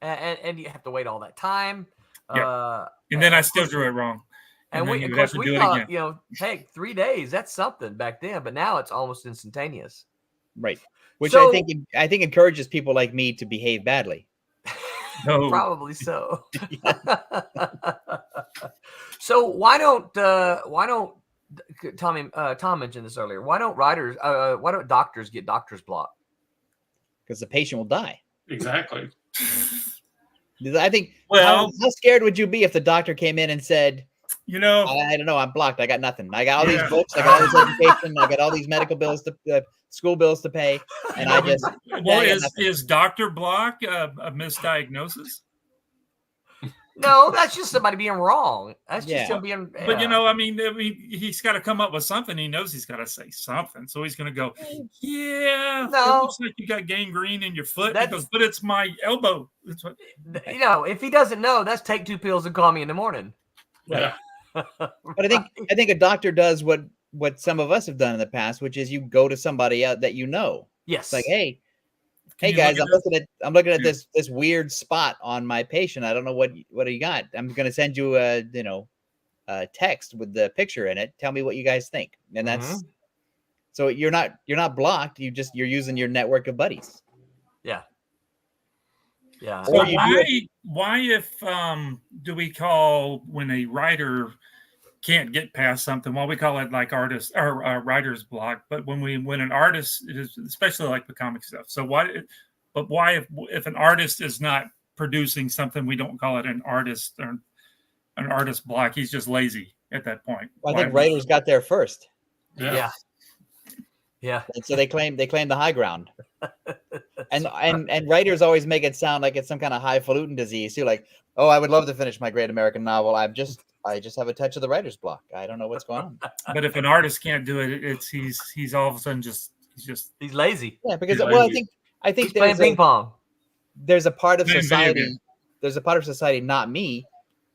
S5: And you have to wait all that time.
S8: Yeah. And then I still drew it wrong.
S5: And
S8: then
S5: we,
S8: you
S5: of
S8: would
S5: course,
S8: have to
S5: we
S8: do it
S5: thought,
S8: again.
S5: hey, 3 days, that's something back then, but now it's almost instantaneous.
S6: Right. Which
S5: So-
S6: I think encourages people like me to behave badly.
S8: No.
S5: Probably so. So why don't Tommy? Tom mentioned this earlier. Why don't doctors get doctor's block?
S6: Because the patient will die.
S7: Exactly.
S6: I think.
S8: Well-
S6: how scared would you be if the doctor came in and said,
S8: You know,
S6: I don't know, I'm blocked. I got nothing. I got all
S8: Yeah.
S6: these books. I got all this education. I got all these medical bills school bills to pay, and I just.
S8: well,
S6: I got nothing.
S8: is Dr. Block a misdiagnosis?
S5: No, that's just somebody being wrong. That's just
S6: Yeah.
S5: him being.
S8: But I mean, he's got to come up with something. He knows he's got to say something, so he's going to go, "Yeah,
S5: No.
S8: it looks like you got gangrene in your foot." He goes, "But it's my elbow." That's what,
S5: if he doesn't know, that's take 2 pills and call me in the morning.
S7: Yeah.
S6: But I think a doctor does what some of us have done in the past, which is you go to somebody out that you know.
S5: Yes.
S6: It's like, hey
S8: you
S6: guys,
S8: look
S6: I'm looking at this weird spot on my patient. I don't know what do you got. I'm going to send you a text with the picture in it. Tell me what you guys think. And that's so you're not blocked. You're using your network of buddies.
S5: Yeah. Yeah.
S8: So why if do we call when a writer can't get past something? Well, we call it like artist or writer's block. But when an artist, it is especially like the comic stuff. So why if an artist is not producing something, we don't call it an artist or an artist block? He's just lazy at that point.
S6: Well, I think writers got there first.
S5: Yeah. Yeah.
S6: And so they claim the high ground. And writers always make it sound like it's some kind of highfalutin disease too. Like, oh, I would love to finish my great American novel. I just have a touch of the writer's block. I don't know what's going on.
S8: But if an artist can't do it, he's all of a sudden
S5: he's lazy.
S6: Yeah, because I think
S5: he's playing ping pong.
S6: There's a part of
S8: Playing video
S6: society.
S8: games.
S6: There's a part of society, not me,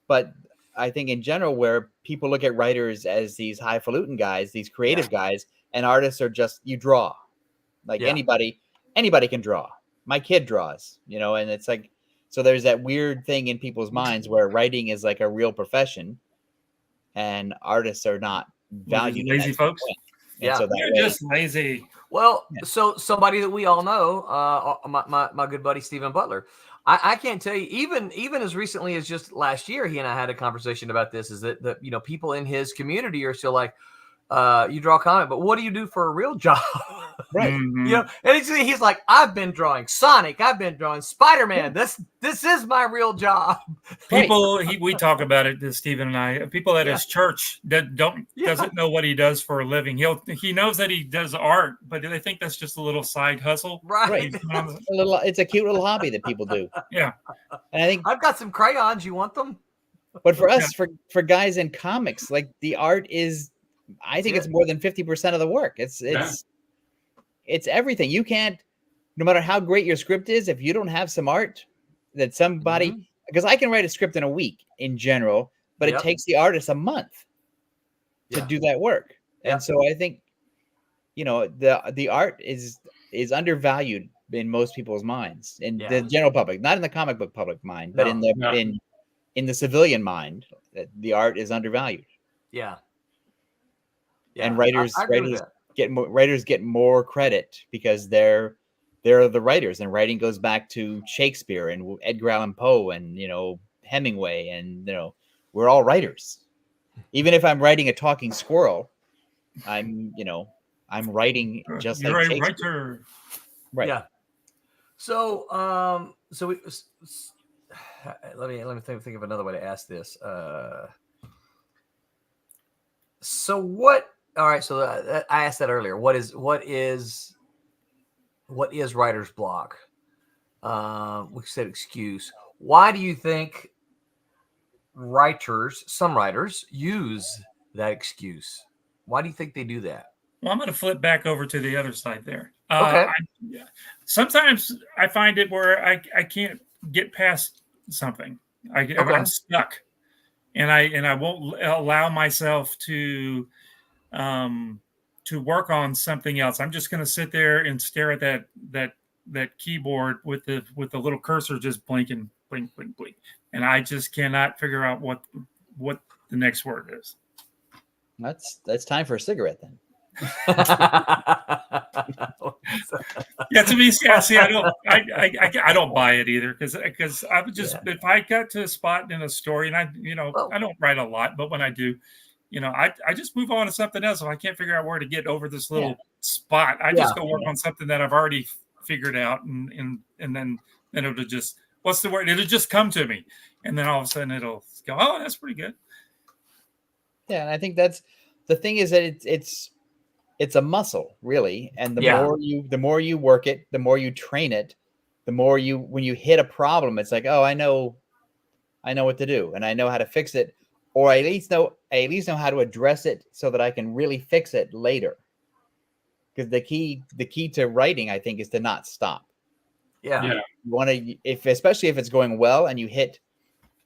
S6: but I think in general where people look at writers as these highfalutin guys, these creative guys, and artists are just you draw. Like anybody can draw. My kid draws, and it's like so there's that weird thing in people's minds where writing is like a real profession and artists are not valued.
S8: Lazy folks.
S6: And so that
S8: You're
S6: way,
S8: just lazy.
S5: Well, so somebody that we all know, my good buddy Stephen Butler. I can't tell you, even as recently as just last year, he and I had a conversation about this. Is that people in his community are still like, you draw a comic, but what do you do for a real job?
S6: Right.
S8: Mhm.
S5: You know, and he's like, I've been drawing Sonic, I've been drawing Spider-Man. This is my real job.
S8: People, we talk about it, Stephen and I. People at
S5: Yeah.
S8: his church that doesn't know what he does for a living. He knows that he does art, but they think that's just a little side hustle.
S5: Right.
S6: It's a cute little hobby that people do.
S8: Yeah.
S6: And I think,
S5: I've got some crayons. You want them?
S6: but for us, for guys in comics, like the art is, I think
S5: Yeah.
S6: it's more than 50% of the work. It's everything. You can't, no matter how great your script is, if you don't have some art that somebody, because I can write a script in a week in general, but
S5: Yep.
S6: it takes the artist a month to
S5: Yeah.
S6: do that work.
S5: Yeah.
S6: And so I think, you know, the art is undervalued in most people's minds, in
S5: Yeah.
S6: the general public, not in the comic book public mind, but
S5: No.
S6: in the civilian mind, that the art is undervalued.
S5: Yeah.
S6: And
S5: I
S6: writers
S5: agree with that.
S6: writers get more credit because they're the writers, and writing goes back to Shakespeare and Edgar Allan Poe and, you know, Hemingway, and, you know, we're all writers. Even if I'm writing a talking squirrel, I'm writing just
S8: You're
S6: like
S8: a
S6: Shakespeare.
S8: writer.
S6: Right.
S5: Yeah. So let me think of another way to ask this. So what? All right. So I asked that earlier. What is writer's block? We said excuse. Why do you think some writers use that excuse? Why do you think they do that?
S8: Well, I'm going to flip back over to the other side there.
S5: Okay.
S8: Sometimes I find it where I can't get past something. I'm stuck, and I won't allow myself to work on something else. I'm just going to sit there and stare at that keyboard with the little cursor just blinking, blink, blink, blink, and I just cannot figure out what the next word is.
S6: That's time for a cigarette then.
S8: Yeah, to me, see, I don't buy it either, because I would just, if I got to a spot in a story, and I don't write a lot, but when I do, I just move on to something else. If I can't figure out where to get over this little spot, I just go work on something that I've already figured out, and then it'll just, what's the word? It'll just come to me, and then all of a sudden it'll go, oh, that's pretty good.
S6: Yeah, and I think that's the thing, is that it's a muscle, really, and the more you work it, the more you train it, the more when you hit a problem, it's like, oh, I know what to do, and I know how to fix it, or I at least know how to address it so that I can really fix it later. Because the key to writing, I think, is to not stop.
S5: Yeah.
S6: You want to, especially if it's going well, and you hit,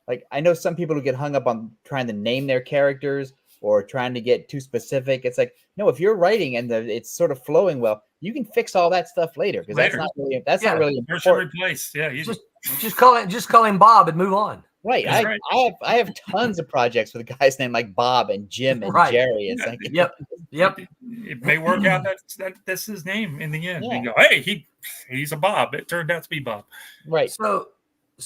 S6: like, I know some people who get hung up on trying to name their characters or trying to get too specific. It's like, no, if you're writing and it's sort of flowing well, you can fix all that stuff later, because that's not really important.
S8: Replace. Yeah,
S5: just call him Bob and move on.
S6: Right. I have tons of projects with guys named like Bob and Jim and Jerry. It's like,
S5: yep.
S8: It may work out that's his name in the end. Yeah. You go, hey, he's a Bob. It turned out to be Bob.
S6: Right.
S5: So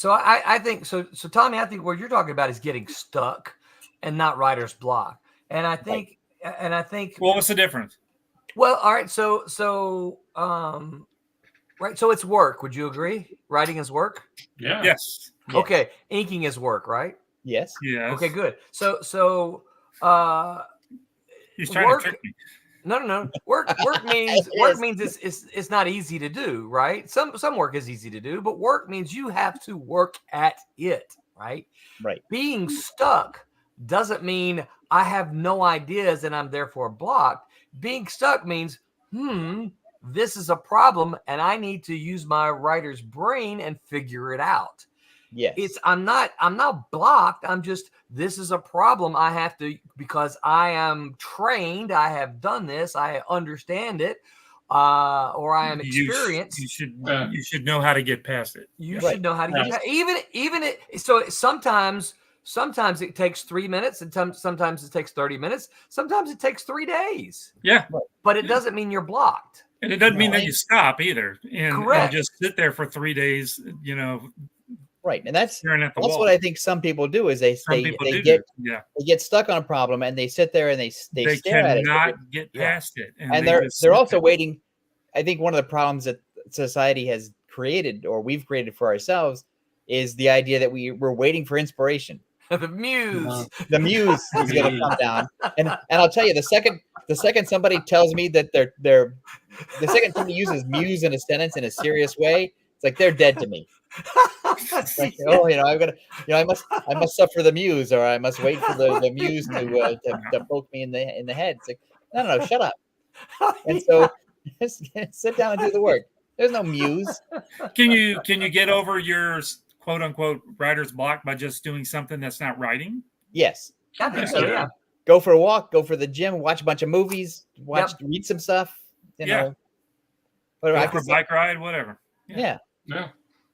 S5: I think so. So Tommy, I think what you're talking about is getting stuck and not writer's block. And I think,
S8: well, what's the difference?
S5: Well, all right. So right. So it's work. Would you agree? Writing is work.
S7: Yeah.
S8: Yes.
S5: Okay. Inking is work, right?
S6: Yes.
S8: Yes.
S5: Okay, good. So
S8: he's trying to trick me.
S5: No. Work means it's not easy to do, right? Some work is easy to do, but work means you have to work at it, right?
S6: Right.
S5: Being stuck doesn't mean I have no ideas and I'm therefore blocked. Being stuck means, this is a problem and I need to use my writer's brain and figure it out.
S6: Yes.
S5: I'm not blocked. I'm just, this is a problem I have to, because I am trained. I have done this. I understand it, or I am experienced.
S8: You should know how to get past it.
S5: You should know how to get past even it. So sometimes it takes 3 minutes, and sometimes it takes 30 minutes. Sometimes it takes 3 days.
S8: Yeah.
S5: But it doesn't mean you're blocked.
S8: And it doesn't mean that you stop either. And just sit there for 3 days,
S6: Right, and that's
S8: staring at the
S6: what
S8: wall.
S6: I think some people do is they get stuck on a problem and they sit there and they stare at it.
S8: Cannot get past it,
S6: and they're also waiting. I think one of the problems that society has created, or we've created for ourselves, is the idea that we're waiting for inspiration.
S5: The muse.
S6: The muse is going to come down, and I'll tell you, the second somebody tells me that the second somebody uses muse in a sentence in a serious way, it's like they're dead to me. Like, oh, I've got to, I must suffer the muse, or I must wait for the muse to poke me in the head. It's like, no, shut up. And so sit down and do the work. There's no muse.
S8: Can you get over your quote unquote writer's block by just doing something that's not writing?
S6: Yes.
S5: I think so, yeah.
S6: Go for a walk, go for the gym, watch a bunch of movies, read some stuff, you know.
S8: Go for a bike ride, whatever.
S6: Yeah.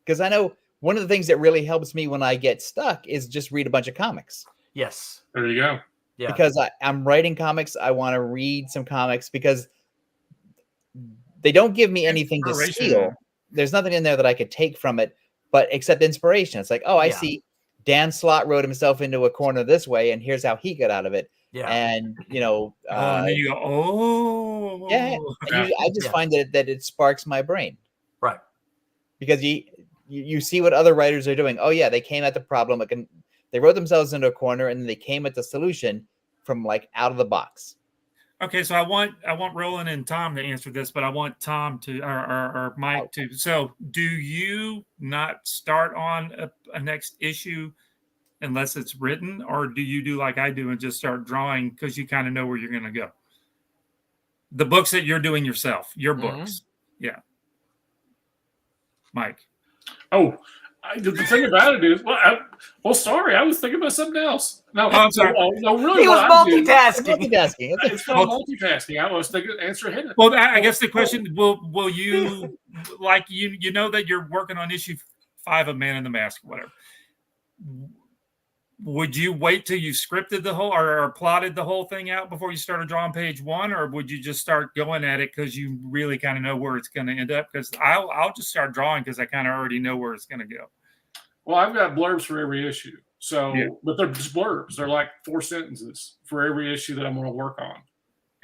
S6: Because I know one of the things that really helps me when I get stuck is just read a bunch of comics.
S5: Yes.
S7: There you go.
S5: Yeah.
S6: Because I'm writing comics, I want to read some comics because they don't give me anything to steal. There's nothing in there that I could take from it, but except inspiration. It's like, oh, I see Dan Slott wrote himself into a corner this way, and here's how he got out of it. Yeah. And,
S8: and then you go,
S6: I just find that it sparks my brain.
S5: Right.
S6: Because you see what other writers are doing. Oh, yeah, they came at the problem. They wrote themselves into a corner, and then they came at the solution from like out of the box.
S8: Okay, so I want Roland and Tom to answer this, but I want Tom to or Mike to. So, do you not start on a next issue unless it's written, or do you do like I do and just start drawing because you kind of know where you're going to go? The books that you're doing yourself, your books, Mike.
S7: Oh, the thing about it is, sorry, I was thinking about something else. No,
S8: I'm sorry.
S7: No, really,
S5: he was multitasking.
S7: It's called multitasking. I was thinking answer ahead.
S8: Well, I guess the question: Will you like you know that you're working on issue 5 of Man in the Mask, whatever? Would you wait till you scripted the whole or plotted the whole thing out before you started drawing page 1, or would you just start going at it because you really kind of know where it's going to end up? Because I'll just start drawing because I kind of already know where it's going to go.
S7: Well, I've got blurbs for every issue. So, but they're just blurbs. They're like 4 sentences for every issue that I'm going to work on.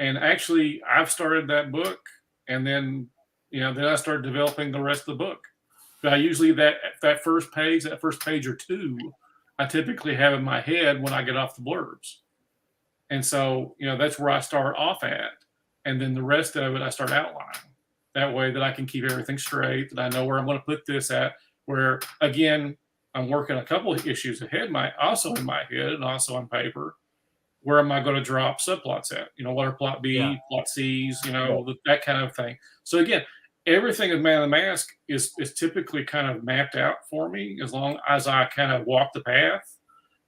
S7: And actually, I've started that book, and then I started developing the rest of the book. But I usually that first page or two, I typically have in my head when I get off the blurbs. And so, that's where I start off at. And then the rest of it, I start outlining. That way that I can keep everything straight, that I know where I'm going to put this at, where, again, I'm working a couple of issues ahead, also in my head and also on paper. Where am I going to drop subplots at? What are plot B, plot C's, that kind of thing. So again, everything in Man in the Mask is typically kind of mapped out for me as long as I kind of walk the path.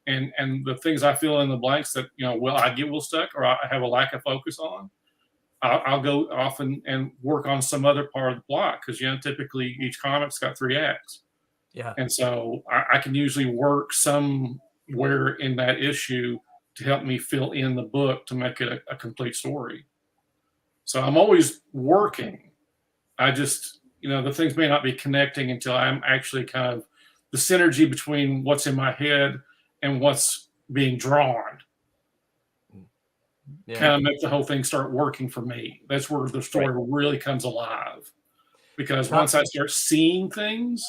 S7: And the things I fill in the blanks that, I get stuck or I have a lack of focus on, I'll go off and work on some other part of the plot because, typically each comic's got 3 acts. Yeah. And so I can usually work somewhere in that issue to help me fill in the book to make it a complete story. So I'm always working. I just, the things may not be connecting until I'm actually kind of the synergy between what's in my head and what's being drawn. Yeah. Kind of make the whole thing start working for me. That's where the story really comes alive. Because once I start seeing things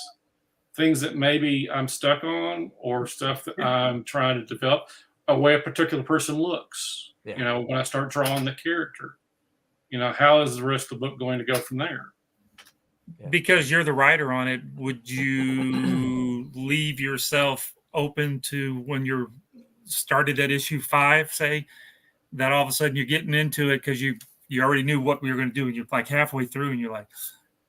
S7: that maybe I'm stuck on or stuff that I'm trying to develop, a way a particular person looks, when I start drawing the character, how is the rest of the book going to go from there?
S8: Because you're the writer on it, would you leave yourself open to when you're started at issue 5, say, that all of a sudden you're getting into it because you already knew what we were going to do and you're like halfway through and you're like,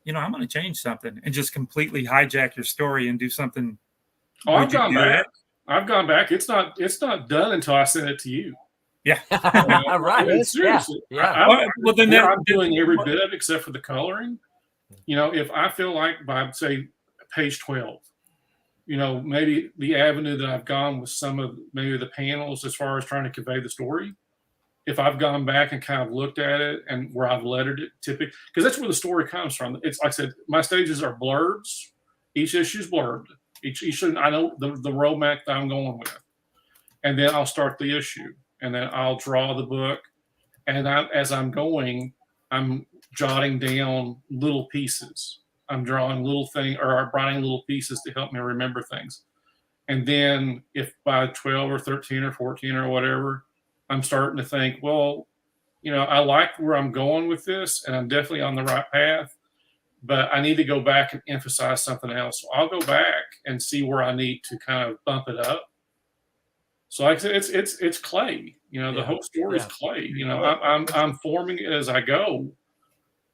S8: I'm going to change something and just completely hijack your story and do something.
S7: Oh, I've gone back. It's not done until I send it to you.
S8: Yeah.
S5: Right.
S7: Seriously.
S5: Yeah.
S7: Well, then I'm doing every bit of it except for the coloring. If I feel like by, say, page 12, maybe the avenue that I've gone with some of maybe the panels as far as trying to convey the story, if I've gone back and kind of looked at it and where I've lettered it, typically, because that's where the story comes from. It's like I said, my stages are blurbs. Each issue is blurbed. Each issue, I know the roadmap that I'm going with, and then I'll start the issue, and then I'll draw the book, and as I'm going, I'm jotting down little pieces. I'm drawing little things or writing little pieces to help me remember things. And then if by 12 or 13 or 14 or whatever, I'm starting to think, well, I like where I'm going with this, and I'm definitely on the right path, but I need to go back and emphasize something else. So I'll go back and see where I need to kind of bump it up. So like I said, it's clay. The whole story is clay. I'm forming it as I go,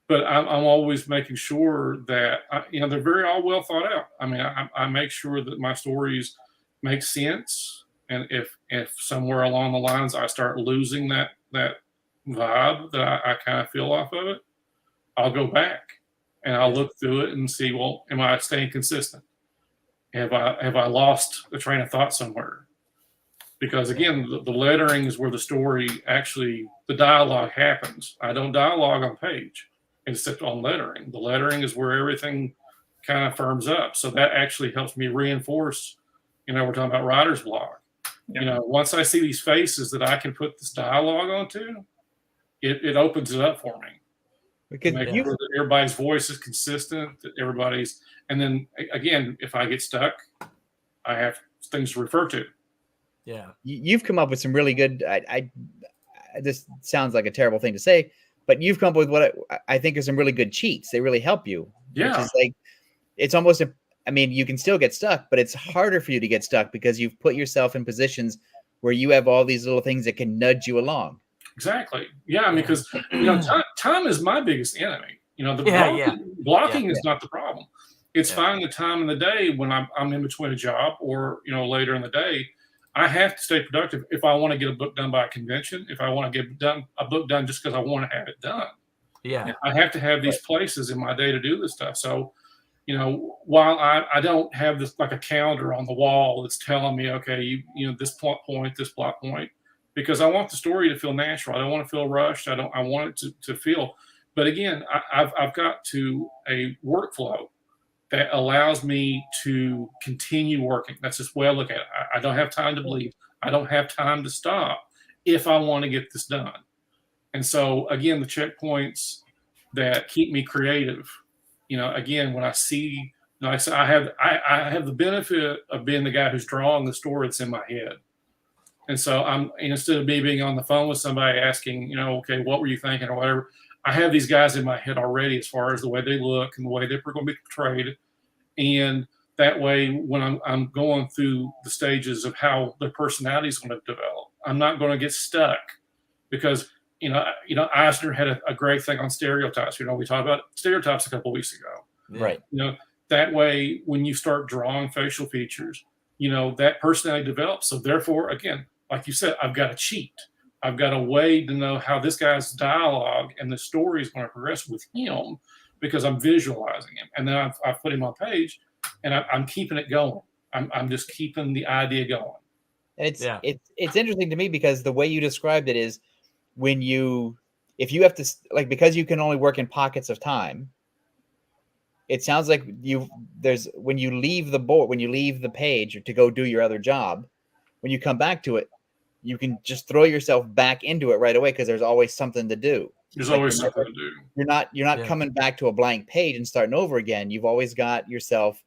S7: but I'm always making sure that they're very all well thought out. I mean, I make sure that my stories make sense, and if somewhere along the lines I start losing that vibe that I kind of feel off of it, I'll go back and I'll look through it and see, well, am I staying consistent? Have I lost the train of thought somewhere? Because again, the lettering is where the story actually, the dialogue happens. I don't dialogue on page, except on lettering. The lettering is where everything kind of firms up. So that actually helps me reinforce, we're talking about writer's block. Once I see these faces that I can put this dialogue onto, it opens it up for me. Because make sure that everybody's voice is consistent, that everybody's, and then again, if I get stuck, I have things to refer to.
S6: Yeah, you've come up with some really good. This sounds like a terrible thing to say, but you've come up with what I think are some really good cheats. They really help you.
S7: Yeah,
S6: which is like, it's almost you can still get stuck, but it's harder for you to get stuck because you've put yourself in positions where you have all these little things that can nudge you along.
S7: Exactly. Yeah, because time is my biggest enemy. Blocking is not the problem. It's finding the time in the day when I'm in between a job or later in the day. I have to stay productive if I want to get a book done by a convention. If I want to get a book done just because I want to have it done.
S5: Yeah,
S7: I have to have these places in my day to do this stuff. So, while I don't have this like a calendar on the wall that's telling me, okay, this plot point, this plot point, because I want the story to feel natural. I don't want to feel rushed. I want it to feel. But again, I've got to a workflow that allows me to continue working. That's just the way I look at it. I don't have time to bleed. I don't have time to stop if I want to get this done. And so again, the checkpoints that keep me creative, again, when I see, I have the benefit of being the guy who's drawing the story that's in my head. And so I'm, instead of me being on the phone with somebody asking, okay, what were you thinking or whatever, I have these guys in my head already as far as the way they look and the way they're going to be portrayed. And that way, when I'm going through the stages of how their personality is going to develop, I'm not going to get stuck because, Eisner had a great thing on stereotypes. We talked about stereotypes a couple of weeks ago.
S6: Right.
S7: That way, when you start drawing facial features, that personality develops. So therefore, again, like you said, I've got to cheat. I've got a way to know how this guy's dialogue and the story is going to progress with him because I'm visualizing him. And then I've put him on page and I'm keeping it going. I'm just keeping the idea going.
S6: And it's interesting to me because the way you described it is if you have to, like, because you can only work in pockets of time, it sounds like when you leave the page to go do your other job, when you come back to it, you can just throw yourself back into it right away because there's always something to do.
S7: There's always something to do.
S6: You're not coming back to a blank page and starting over again. You've always got yourself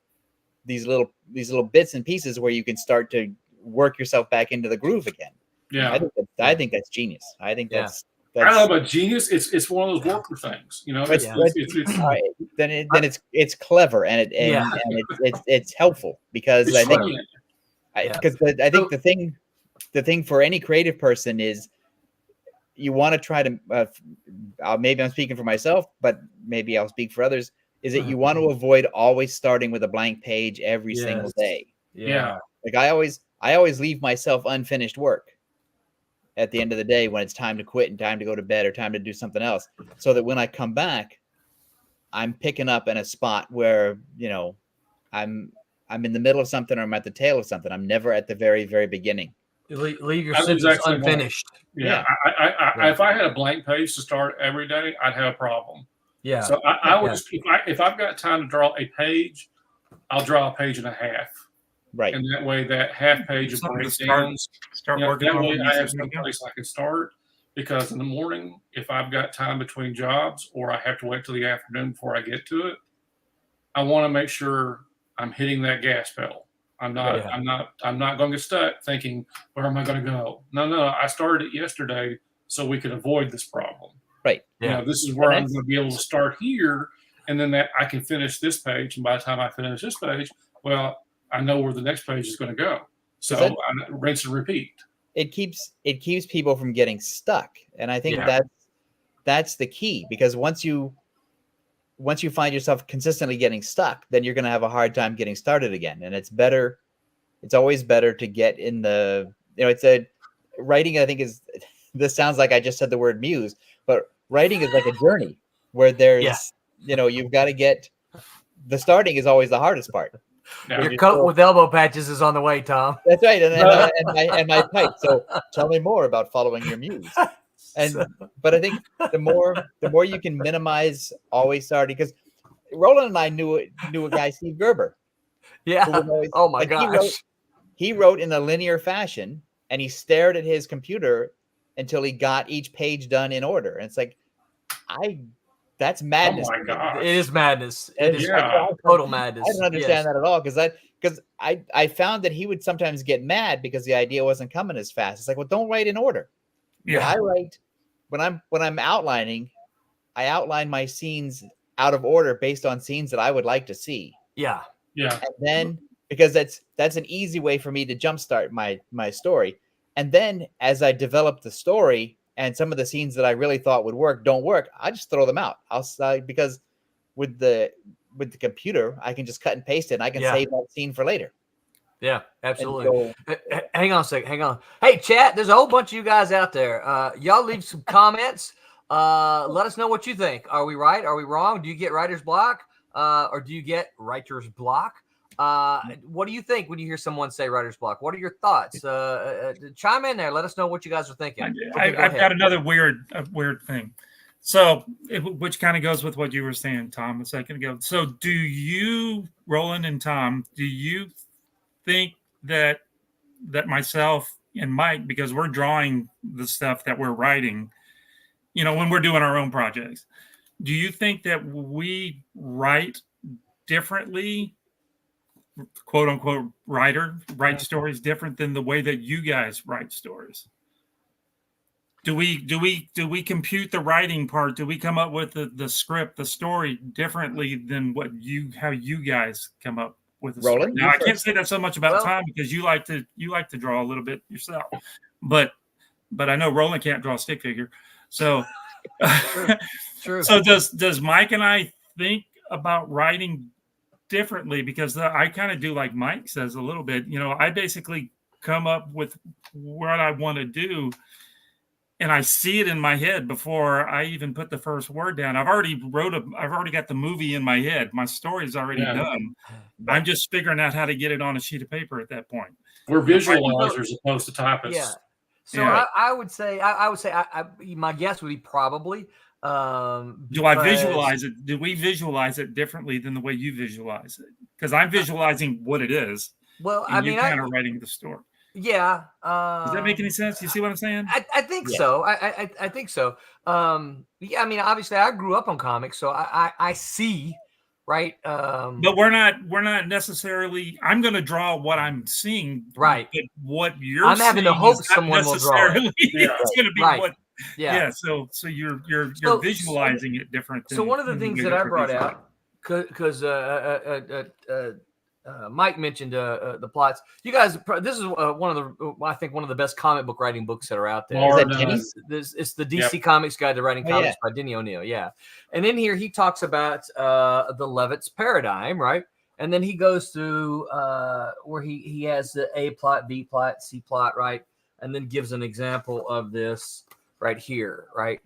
S6: these little bits and pieces where you can start to work yourself back into the groove again.
S7: Yeah,
S6: I think that's genius. I think that's
S7: I don't know about genius. It's one of those worker things,
S6: it's clever and it's helpful because I think the thing for any creative person is you want to try to maybe I'm speaking for myself, but maybe I'll speak for others, is that you want to avoid always starting with a blank page every single day.
S7: Yeah.
S6: Like I always leave myself unfinished work at the end of the day when it's time to quit and time to go to bed or time to do something else, so that when I come back, I'm picking up in a spot where, I'm in the middle of something or I'm at the tail of something. I'm never at the very, very beginning.
S5: Leave your sentence unfinished.
S7: Yeah. If I had a blank page to start every day, I'd have a problem.
S5: Yeah.
S7: So I would just, if I've got time to draw a page, I'll draw a page and a half.
S6: Right.
S7: And that way, that half page of
S8: Something to
S7: breakdowns.
S8: start working
S7: That
S8: on.
S7: way,
S8: when
S7: I
S8: you
S7: have
S8: see
S7: some
S8: something.
S7: place I can start. Because in the morning, if I've got time between jobs, or I have to wait till the afternoon before I get to it, I want to make sure I'm hitting that gas pedal. I'm not going to get stuck thinking, where am I going to go? No. I started it yesterday so we could avoid this problem.
S6: Right.
S5: Yeah.
S7: This is where I'm going to be able to start here, and then that I can finish this page. And by the time I finish this page, well, I know where the next page is going to go. So I rinse and repeat.
S6: It keeps people from getting stuck, and I think
S5: Yeah.
S6: that's the key, because once you find yourself consistently getting stuck, then you're going to have a hard time getting started again. And it's always better to get in the, it's a writing, I think is, this sounds like I just said the word muse, but writing is like a journey where there's, you've got to get, the starting is always the hardest part.
S7: Yeah.
S5: Your coat with elbow patches is on the way, Tom.
S6: That's right. And my pipe. So tell me more about following your muse. But I think the more you can minimize always starting, because Roland and I knew a guy, Steve Gerber.
S5: Yeah.
S6: Always,
S5: oh my gosh.
S6: He wrote in a linear fashion, and he stared at his computer until he got each page done in order. And it's like, that's madness.
S7: Oh my gosh.
S5: It is madness. It is total madness.
S6: I don't understand that at all, because I found that he would sometimes get mad because the idea wasn't coming as fast. It's like, well, don't write in order.
S8: Yeah.
S6: I write when I'm outlining, I outline my scenes out of order based on scenes that I would like to see.
S5: Yeah.
S7: Yeah.
S6: And then, because that's an easy way for me to jumpstart my story. And then as I develop the story and some of the scenes that I really thought would work don't work, I just throw them out. Because with the computer, I can just cut and paste it, and I can save that scene for later.
S5: Yeah, absolutely. Hang on a second. Hang on. Hey, chat, there's a whole bunch of you guys out there. Y'all leave some comments. Let us know what you think. Are we right? Are we wrong? Do you get writer's block? Or do you get writer's block? What do you think when you hear someone say writer's block? What are your thoughts? Chime in there. Let us know what you guys are thinking.
S8: I've got another weird thing. So, which kind of goes with what you were saying, Tom, a second ago. So, do you, Roland and Tom, do you think that myself and Mike, because we're drawing the stuff that we're writing, when we're doing our own projects, do you think that we write differently, quote unquote, write stories different than the way that you guys write stories? Do we compute the writing part? Do we come up with the script, the story differently than how you guys come up with the story? Now, I can't say that so much about Tom, because you like to draw a little bit yourself, but I know Roland can't draw a stick figure. So,
S5: True.
S8: So does Mike and I think about writing differently? Because I kind of do like Mike says a little bit. I basically come up with what I want to do, and I see it in my head before I even put the first word down. I've already got the movie in my head. My story's already done. I'm just figuring out how to get it on a sheet of paper at that point.
S7: We're visualizers as opposed to typists.
S5: Yeah. So I would say my guess would be probably.
S8: Do I visualize it? Do we visualize it differently than the way you visualize it? Because I'm visualizing what it is.
S5: Well,
S8: and you're kind of writing the story.
S5: Yeah.
S8: Does that make any sense? You see what I'm saying?
S5: I think so. I think so. Yeah. I mean, obviously, I grew up on comics, so I see. Right.
S8: But we're not necessarily. I'm going to draw what I'm seeing.
S5: Right.
S8: But what you're
S5: I'm having to hope someone will draw it.
S8: It's going to be
S5: right.
S8: what. Yeah. So you're visualizing it different.
S5: So one of the things that I brought out, because Mike mentioned the plots. You guys, this is one of the best comic book writing books that are out there. It's the DC Comics Guide to Writing Comics by Denny O'Neil. Yeah, and in here he talks about the Levitt's paradigm, right? And then he goes through where he has the A plot, B plot, C plot, right? And then gives an example of this right here, right?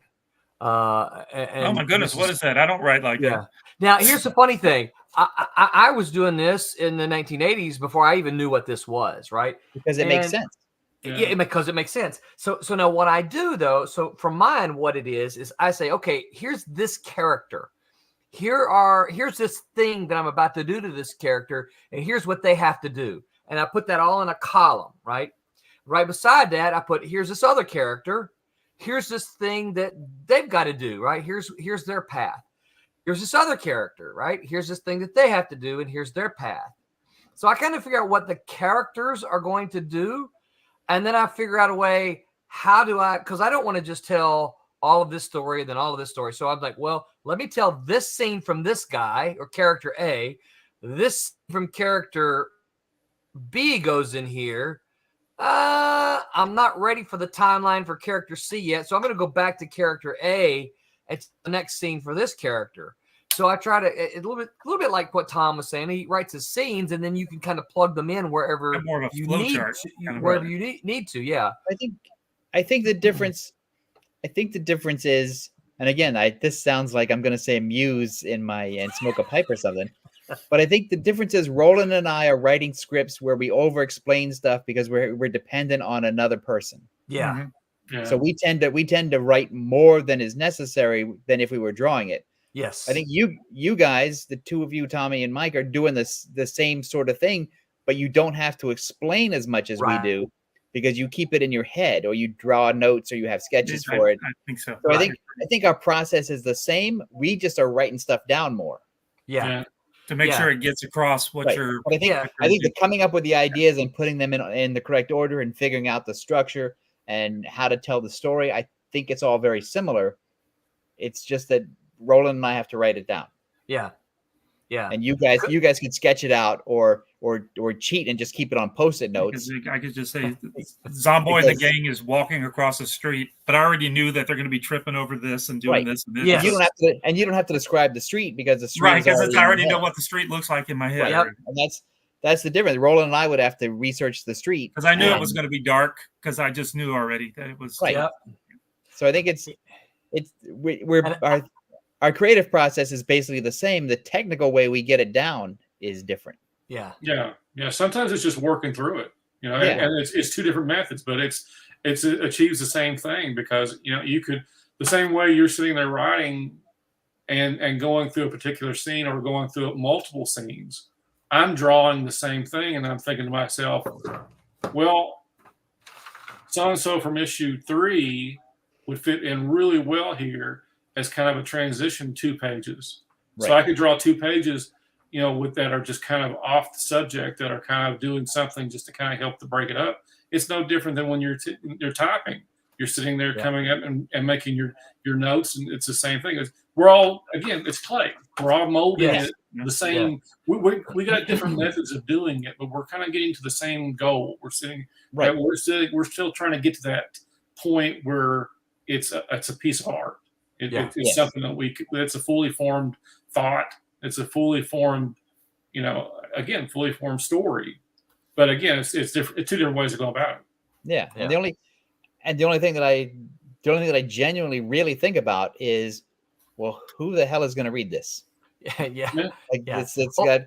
S5: And
S8: oh my goodness, what is that? I don't write like that.
S5: Now here's the funny thing. I was doing this in the 1980s before I even knew what this was, right?
S6: Because it makes sense.
S5: Yeah, because it makes sense. So now what I do though, so for mine, what it is I say, okay, here's this character. here's this thing that I'm about to do to this character, and here's what they have to do. And I put that all in a column, right? Right beside that, I put, here's this other character. Here's this thing that they've got to do, right? Here's their path. Here's this other character, right? Here's this thing that they have to do, and here's their path. So I kind of figure out what the characters are going to do, and then I figure out a way, because I don't want to just tell all of this story and then all of this story. So I'm like, well, let me tell this scene from this guy or character A. This from character B goes in here. I'm not ready for the timeline for character C yet. So I'm going to go back to character A. It's the next scene for this character. So I try to, a little bit like what Tom was saying. He writes his scenes, and then you can kind of plug them in wherever
S8: More of a
S5: you
S8: flow
S5: need
S8: chart,
S5: to, wherever you need to. Yeah.
S6: I think the difference. I think the difference is, and again, this sounds like I'm going to say muse and smoke a pipe or something, but I think the difference is Roland and I are writing scripts where we over-explain stuff because we're dependent on another person.
S5: Yeah.
S8: Mm-hmm.
S7: Yeah.
S6: So we tend to write more than is necessary than if we were drawing it.
S5: Yes.
S6: I think you guys, the two of you, Tommy and Mike, are doing the same sort of thing, but you don't have to explain as much as we do, because you keep it in your head, or you draw notes, or you have sketches for it.
S8: I think so.
S6: So I think our process is the same. We just are writing stuff down more.
S5: Yeah.
S8: To make sure it gets across what you're.
S6: But I think the coming up with the ideas and putting them in the correct order and figuring out the structure and how to tell the story, I think it's all very similar. It's just that Roland and I have to write it down.
S5: Yeah. Yeah.
S6: And you guys can sketch it out or cheat and just keep it on Post-it notes.
S8: I could just say Zomboy and the gang is walking across the street, but I already knew that they're going to be tripping over this and doing this and this.
S5: Yes.
S6: You don't have to describe the street because the street
S8: because I already know what the street looks like in my head.
S5: Yep.
S6: And that's the difference. Roland and I would have to research the street
S8: because I knew it was going to be dark because I just knew already that it was.
S6: Right. Yep. So I think our creative process is basically the same. The technical way we get it down is different.
S5: Yeah.
S7: Yeah. Yeah. Sometimes it's just working through it, and it's two different methods, but it achieves the same thing because, you could, the same way you're sitting there writing and going through a particular scene or going through multiple scenes, I'm drawing the same thing. And I'm thinking to myself, well, so-and-so from issue 3 would fit in really well here as kind of a transition 2 pages. Right. So I could draw 2 pages, with that are just kind of off the subject, that are kind of doing something just to kind of help to break it up. It's no different than when you're typing. You're sitting there coming up and making your notes, and it's the same thing. We're all, again, it's clay. We're all molding it the same. Yeah. We got different methods of doing it, but we're kind of getting to the same goal. We're sitting right. We're still trying to get to that point where it's a piece of art. It's something that it's a fully formed thought. It's a fully formed, fully formed story. But again, it's different. It's 2 different ways to go about it.
S6: Yeah. And the only thing that I genuinely really think about is, well, who the hell is going to read this?
S5: Yeah.
S6: Like it's
S5: got.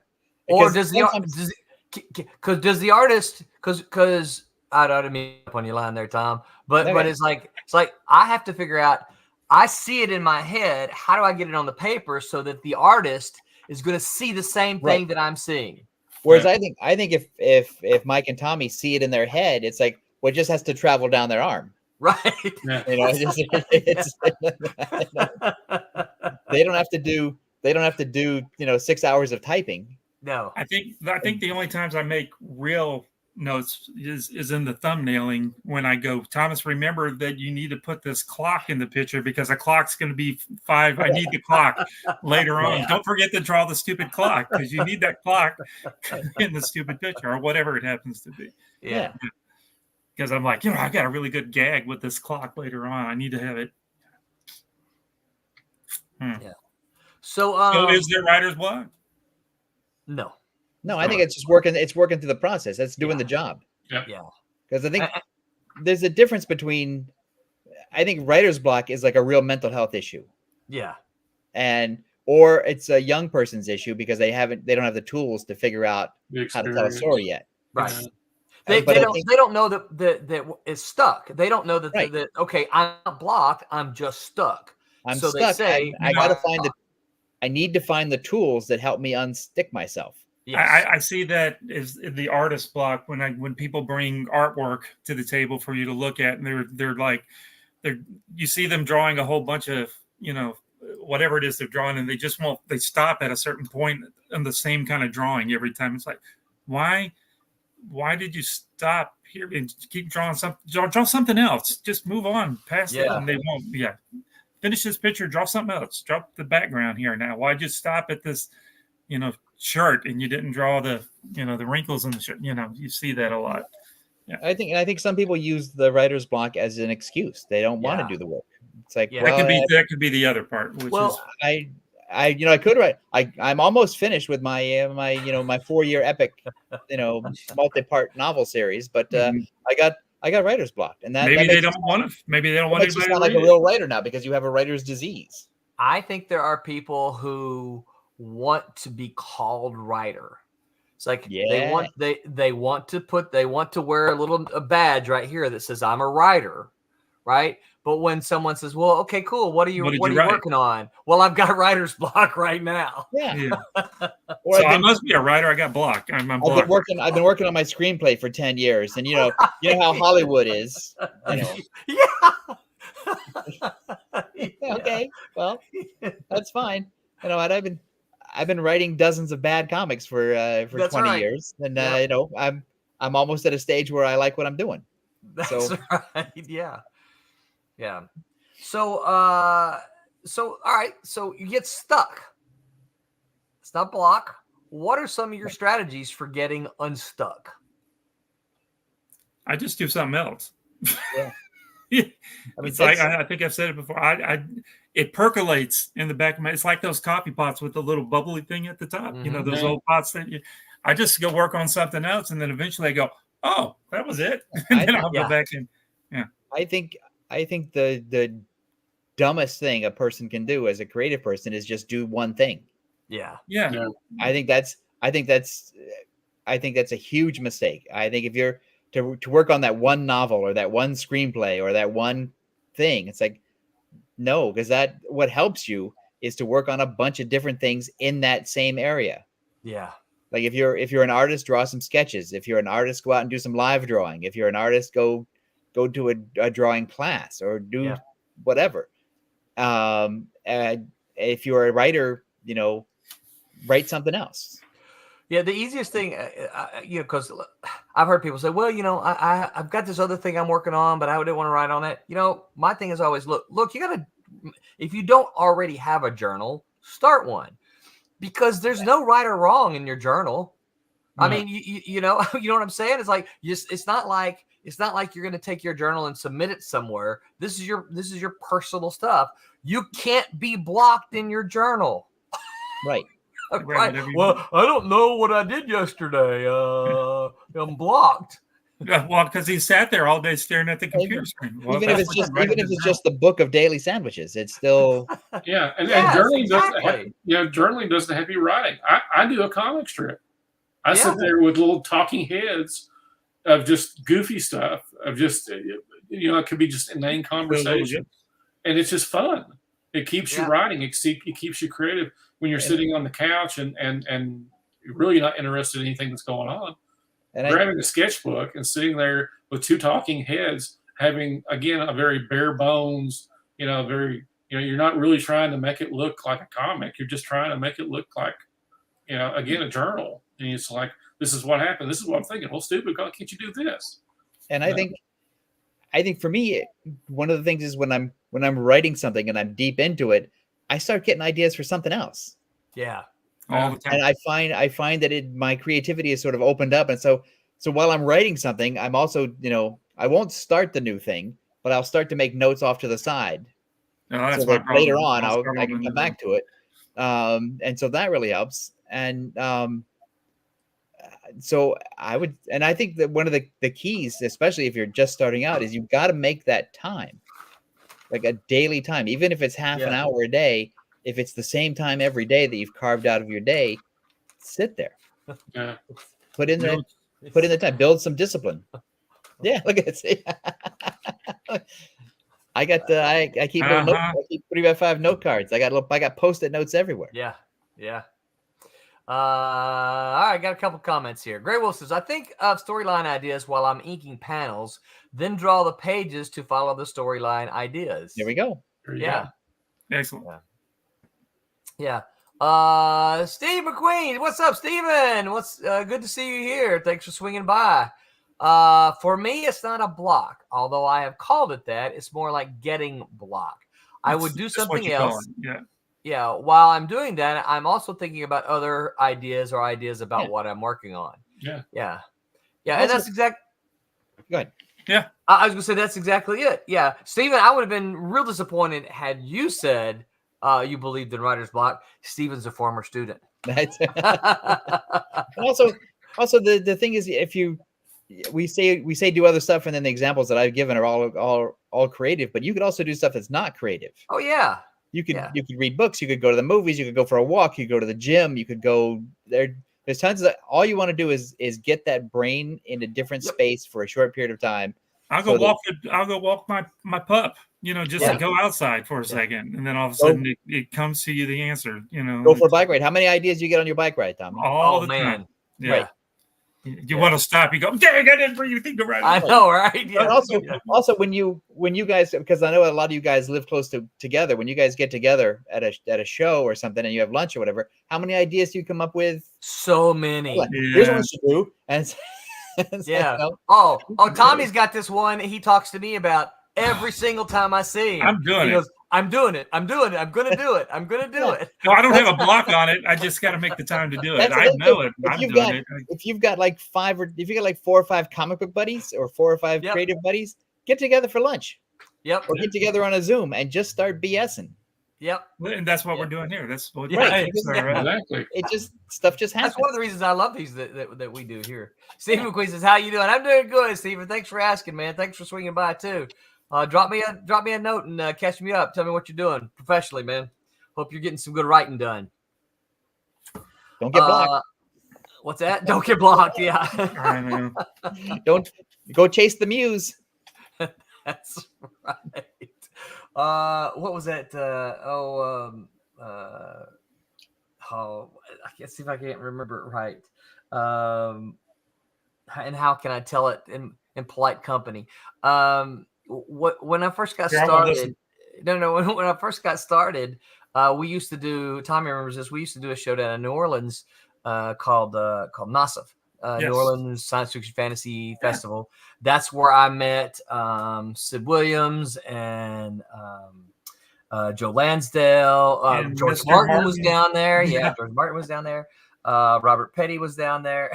S5: Or does the artist? Because I don't mean up on your line there, Tom. But it's like I have to figure out. I see it in my head. How do I get it on the paper so that the artist is going to see the same thing that I'm seeing?
S6: Whereas I think if Mike and Tommy see it in their head, it's like, well, it just has to travel down their arm.
S5: Right.
S6: Yeah. They don't have to do 6 hours of typing.
S5: No.
S8: I think the only times I make real notes is in the thumbnailing when I go, Thomas, remember that you need to put this clock in the picture because a clock's going to be 5. I need the clock later on. Yeah. Don't forget to draw the stupid clock because you need that clock in the stupid picture or whatever it happens to be.
S5: Yeah.
S8: Because I'm like, I got a really good gag with this clock later on. I need to have it.
S5: Yeah. So
S8: is there writer's block?
S5: No.
S6: No, I think it's just working. It's working through the process. That's doing the job.
S7: Yeah.
S6: Because I think there's a difference between. I think writer's block is like a real mental health issue.
S5: Yeah.
S6: Or it's a young person's issue because they don't have the tools to figure out how to tell a story yet.
S5: Right. They don't know that it's stuck. They don't know that okay, I'm not blocked. I'm just stuck.
S6: I'm
S5: so
S6: stuck.
S5: They say,
S6: I got to find I need to find the tools that help me unstick myself.
S8: Yes. I see that as the artist block when people bring artwork to the table for you to look at, and you see them drawing a whole bunch of, whatever it is they're drawing, and they stop at a certain point on the same kind of drawing every time. It's like, why did you stop here and keep drawing draw something else? Just move on past it, and they won't. Yeah, finish this picture, draw something else, draw the background here now. Why just stop at this, shirt, and you didn't draw the wrinkles in the shirt? You see that a lot. Yeah.
S6: I think some people use the writer's block as an excuse. They don't want to do the work. It's like,
S8: that could be the other part. Which is
S6: I could write. I'm almost finished with my my 4-year epic, multi-part novel series, but I got writer's block, and that
S8: maybe they don't want to. Maybe they don't want to
S6: sound like a real writer now because you have a writer's disease.
S5: I think there are people who want to be called writer. It's like they want to wear a badge right here that says I'm a writer, right? But when someone says, "Well, okay, cool. What are you working on?" Well, I've got writer's block right now.
S6: Yeah.
S8: So I must be a writer. I got block. I've been
S6: working on my screenplay for 10 years, and you know how Hollywood is.
S5: Yeah.
S6: Okay, well, that's fine. I've been writing dozens of bad comics for 20 years, and I'm almost at a stage where I like what I'm doing.
S5: That's right. Yeah. Yeah. So all right. So you get stuck. It's not block. What are some of your strategies for getting unstuck?
S8: I just do something else.
S6: Yeah.
S8: It's like I think I've said it before. It percolates in the back of my. It's like those coffee pots with the little bubbly thing at the top.
S5: Mm-hmm.
S8: Those old pots that I just go work on something else, and then eventually I go, "Oh, that was it," and then I'll go back in. Yeah.
S6: I think the dumbest thing a person can do as a creative person is just do one thing.
S5: Yeah.
S8: Yeah.
S6: I think that's a huge mistake. I think if you're to work on that one novel or that one screenplay or that one thing, it's like, no, because what helps you is to work on a bunch of different things in that same area.
S5: Yeah.
S6: Like if you're an artist, draw some sketches. If you're an artist, go out and do some live drawing. If you're an artist, go to a drawing class or do whatever. If you're a writer, write something else.
S5: Yeah, the easiest thing, because I've heard people say, well, I've got this other thing I'm working on, but I didn't want to write on it. My thing is always, look, you got to, if you don't already have a journal, start one, because there's no right or wrong in your journal. I mean, you know what I'm saying? It's like, it's not like you're going to take your journal and submit it somewhere. This is your personal stuff. You can't be blocked in your journal.
S6: Right.
S5: Right. Well, I don't know what I did yesterday. I'm blocked.
S8: Well, because he sat there all day staring at the computer screen. Well,
S6: even if it's just the book of daily sandwiches, it's still
S7: and journaling doesn't have you writing. I do a comic strip. I sit there with little talking heads of just goofy stuff, of just it could be just inane conversation, and it's just fun. It keeps you writing. It keeps you creative when you're sitting on the couch and you're really not interested in anything that's going on. And grabbing a sketchbook and sitting there with two talking heads, having again a very bare bones, you're not really trying to make it look like a comic. You're just trying to make it look like, again, a journal. And it's like, this is what happened. This is what I'm thinking. Well, stupid, can't you do this?
S6: And I think for me, one of the things is when I'm writing something and I'm deep into it, I start getting ideas for something else.
S5: Yeah.
S8: All the time.
S6: And I find that my creativity is sort of opened up. And so while I'm writing something, I'm also, I won't start the new thing, but I'll start to make notes off to the side.
S8: No, that's
S6: so that later on I can come back to it. And so that really helps. And so I think that one of the keys, especially if you're just starting out, is you've got to make that time, like a daily time, even if it's half an hour a day. If it's the same time every day that you've carved out of your day, sit there.
S7: Yeah.
S6: Put in the time. Build some discipline. Yeah, look at it. I got the I keep little note, I keep 3x5 note cards. I got post-it notes everywhere.
S5: Yeah. All right, got a couple comments here. Gray Wolf says, I think of storyline ideas while I'm inking panels, then draw the pages to follow the storyline ideas.
S6: There we go.
S5: Yeah.
S8: Excellent.
S5: Yeah. Steve McQueen. What's up, Steven? What's good to see you here. Thanks for swinging by. For me, it's not a block, although I have called it that. It's more like getting block. I would do something else. Yeah, while I'm doing that, I'm also thinking about other ideas or ideas about what I'm working on. Yeah. And that's exactly.
S6: Go ahead.
S8: Yeah.
S5: I was going to say that's exactly it. Yeah. Steven, I would have been real disappointed had you said you believed in writer's block. Steven's a former student.
S6: That's also the thing is, if we say do other stuff, and then the examples that I've given are all creative, but you could also do stuff that's not creative.
S5: Oh yeah.
S6: You could read books, you could go to the movies, you could go for a walk, you could go to the gym, you could go there. There's tons of all you want to do is get that brain in a different space for a short period of time.
S8: I'll go walk my pup, just to go outside for a second, and then all of a sudden it comes to you the answer.
S6: Go for a bike ride. How many ideas do you get on your bike ride, Tom?
S8: All the time. Yeah.
S6: Right.
S8: You want to stop? You go, dang! I didn't really think about it.
S5: I know, right? Yeah.
S6: Also, when you guys, because I know a lot of you guys live close together. When you guys get together at a show or something, and you have lunch or whatever, how many ideas do you come up with?
S5: So many.
S6: Here's what we should do, and
S5: Oh, Tommy's got this one. He talks to me about every single time I see him.
S8: I'm doing it.
S5: I'm doing it. I'm going to do it. I'm going to do it.
S8: No, I don't have a block on it. I just got to make the time to do it. I know it. I'm doing it.
S6: If you've got like 4 or 5 comic book buddies or 4 or 5 creative buddies, get together for lunch.
S5: Yep.
S6: Or get together on a Zoom and just start BSing.
S5: Yep.
S8: And that's what we're doing here. That's what
S7: Exactly.
S6: Stuff just happens.
S5: That's one of the reasons I love these that we do here. Stephen McQueen says, "How you doing?" I'm doing good, Stephen. Thanks for asking, man. Thanks for swinging by too. Drop me a note and catch me up. Tell me what you're doing professionally, man. Hope you're getting some good writing done.
S6: Don't get blocked.
S5: What's that? Don't get blocked. Yeah.
S8: I know.
S6: Don't go chase the muse.
S5: That's right. What was that? I can't see if I can't remember it right. And how can I tell it in polite company? When I first got started, when I first got started, we used to do. Tommy remembers this. We used to do a show down in New Orleans called NASF, New Orleans Science Fiction Fantasy Festival. That's where I met Sid Williams and Joe Lansdale. George Martin was down there. Yeah, George Martin was down there. Robert Petty was down there.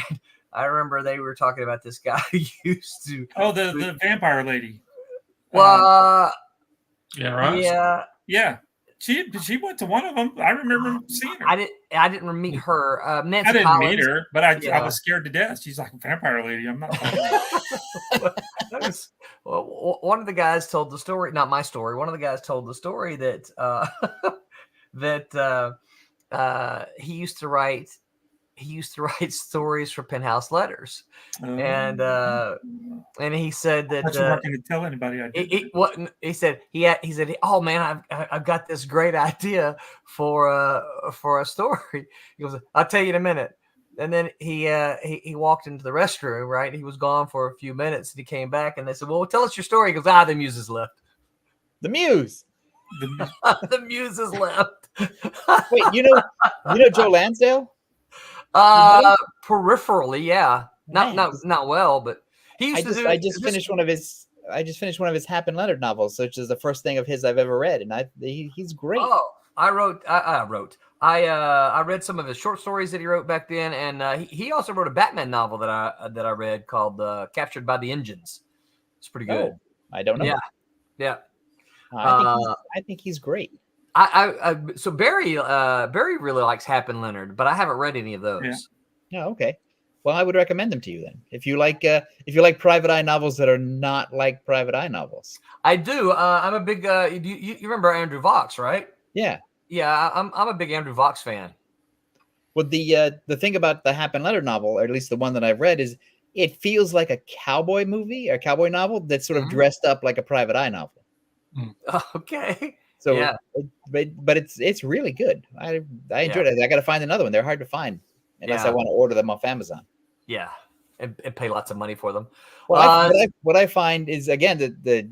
S5: I remember they were talking about this guy who used to.
S8: Oh, the vampire lady.
S5: Well,
S7: yeah, right.
S8: Yeah. She went to one of them. I remember seeing her.
S5: I didn't meet her. Nancy
S8: I didn't
S5: Collins.
S8: meet her, but I was scared to death. She's like a vampire lady. I'm not.
S5: One of the guys told the story, not my story. One of the guys told the story that he used to write stories for Penthouse Letters, and he said that
S8: I'm not going to tell anybody.
S5: He said, oh man, I've got this great idea for a story. He goes, I'll tell you in a minute. And then he walked into the restroom, right? He was gone for a few minutes, and he came back, and they said, well, tell us your story. He goes, the muse has left.
S6: The muse.
S5: The muse has left.
S6: Wait, you know Joe Lansdale?
S5: Peripherally, yeah, not well, but he used
S6: I just finished one of his Happen Leonard novels, which is the first thing of his I've ever read, and he's great.
S5: Oh, I read some of his short stories that he wrote back then, and he also wrote a Batman novel that I read called Captured by the Engines. It's pretty good.
S6: Oh, I don't know.
S5: Yeah.
S6: I think he's great.
S5: So Barry really likes Happen Leonard, but I haven't read any of those.
S6: Yeah. Oh, okay. Well, I would recommend them to you then. If you like Private Eye novels that are not like Private Eye novels.
S5: I do. I'm a big. You remember Andrew Vox, right?
S6: Yeah.
S5: Yeah, I'm a big Andrew Vox fan.
S6: Well, the thing about the Happen Leonard novel, or at least the one that I've read, is it feels like a cowboy movie or cowboy novel that's sort of dressed up like a Private Eye novel.
S5: Okay.
S6: So,
S5: Yeah.
S6: but it's really good. I enjoyed it. I got to find another one. They're hard to find unless I want to order them off Amazon.
S5: Yeah, and pay lots of money for them.
S6: Well, what I find is, again, the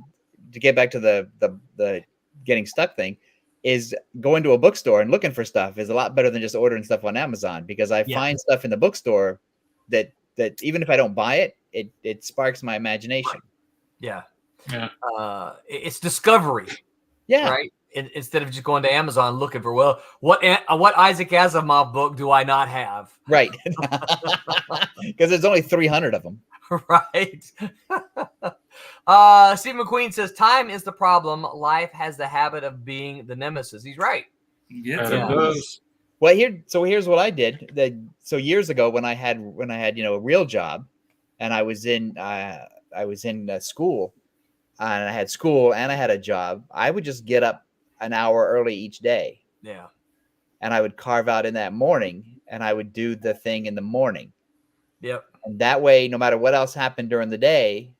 S6: to get back to the getting stuck thing, is going to a bookstore and looking for stuff is a lot better than just ordering stuff on Amazon, because I find stuff in the bookstore that even if I don't buy it, it sparks my imagination.
S5: Yeah.
S7: Yeah.
S5: It's discovery.
S6: Yeah.
S5: Right. Instead of just going to Amazon looking for, well, what Isaac Asimov book do I not have?
S6: Right. Because there's only 300 of them.
S5: Right. Steve McQueen says, time is the problem. Life has the habit of being the nemesis. He's right.
S8: Yeah.
S7: It does.
S6: Well, here's what I did. So years ago, when I had a real job, and I was in school, and I had school and I had a job, I would just get up an hour early each day.
S5: Yeah.
S6: And I would carve out in that morning, and I would do the thing in the morning.
S5: Yep.
S6: And that way, no matter what else happened during the day,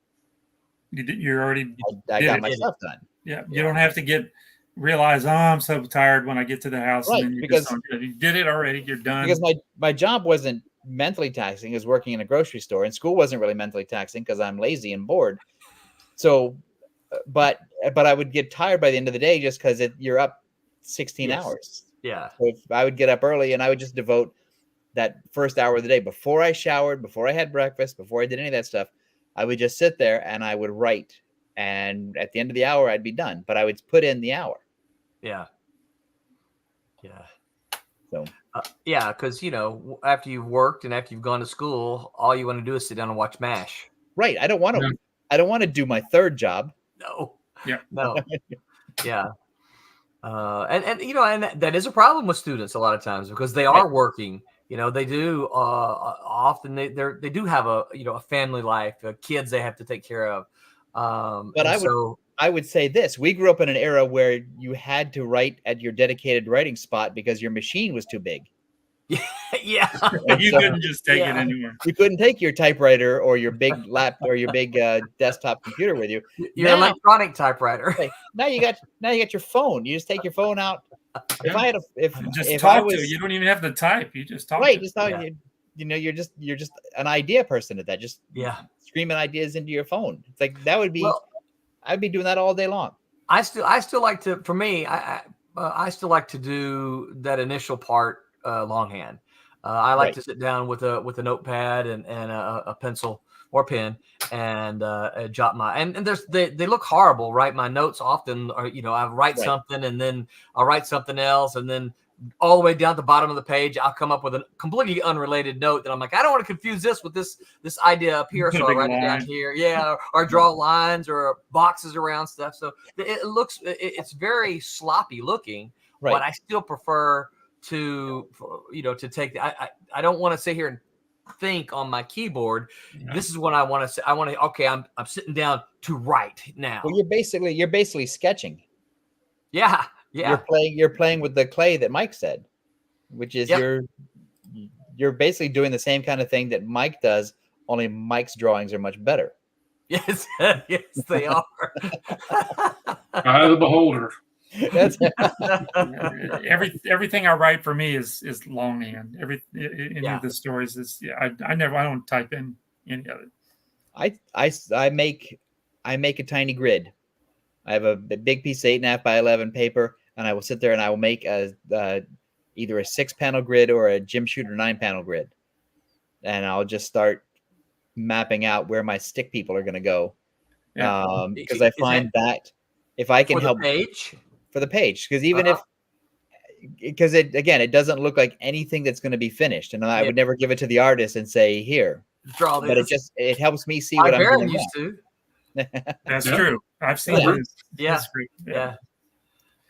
S8: you're already.
S6: I got my stuff done.
S8: Yeah. You don't have to realize, oh, I'm so tired when I get to the house.
S6: Right,
S8: And then
S6: because
S8: you did it already. You're done.
S6: Because my job wasn't mentally taxing. It was working in a grocery store, and school wasn't really mentally taxing because I'm lazy and bored. So, but I would get tired by the end of the day just because you're up 16 hours.
S5: Yeah.
S6: So if I would get up early, and I would just devote that first hour of the day before I showered, before I had breakfast, before I did any of that stuff. I would just sit there and I would write. And at the end of the hour, I'd be done. But I would put in the hour.
S5: Yeah. Yeah.
S6: So.
S5: Yeah, because, after you've worked and after you've gone to school, all you want to do is sit down and watch MASH.
S6: Right. I don't want to. Yeah. I don't want to do my third job.
S5: No.
S8: Yeah.
S5: No. Yeah. And that is a problem with students a lot of times, because they are working. They do often they do have a family life, kids they have to take care of.
S6: But I would say this: we grew up in an era where you had to write at your dedicated writing spot because your machine was too big.
S5: Yeah.
S8: You couldn't just take it anywhere.
S6: You couldn't take your typewriter or your big laptop or your big desktop computer with you.
S5: Your electronic typewriter.
S6: Now you got your phone. You just take your phone out. If I had
S8: you don't even have to type. You just talk.
S6: Right. Just talk. Yeah. You're just an idea person at that. Just screaming ideas into your phone. It's like that would be. Well, I'd be doing that all day long.
S5: I still like to. For me, I still like to do that initial part longhand. I like to sit down with a notepad and a pencil or pen and jot and they look horrible, right? My notes often are, I write something and then I'll write something else, and then all the way down at the bottom of the page, I'll come up with a completely unrelated note that I'm like, I don't want to confuse this with this idea up here, so I'll write it down here. Yeah, or draw lines or boxes around stuff. So it's very sloppy looking, but I still prefer to take I don't want to sit here and think on my keyboard. This is what I want to say. I'm sitting down to write now.
S6: Well, you're basically sketching.
S5: Yeah.
S6: You're playing with the clay that Mike said, which is you're basically doing the same kind of thing that Mike does, only Mike's drawings are much better.
S5: Yes, yes, they are.
S7: Eye of the beholder.
S8: Everything I write for me is longhand. Any of the stories is I don't type in any of it.
S6: I make a tiny grid. I have a big piece of 8.5 by 11 paper, and I will sit there and I will make either a 6-panel grid or a Jim Shooter 9-panel grid, and I'll just start mapping out where my stick people are going to go. Because I find that if I can help for the page, because even it doesn't look like anything that's going to be finished, and I would never give it to the artist and say, here, draw this. But it helps me see what I'm doing.
S5: Used to.
S8: That's true. I've seen this.
S5: Yeah.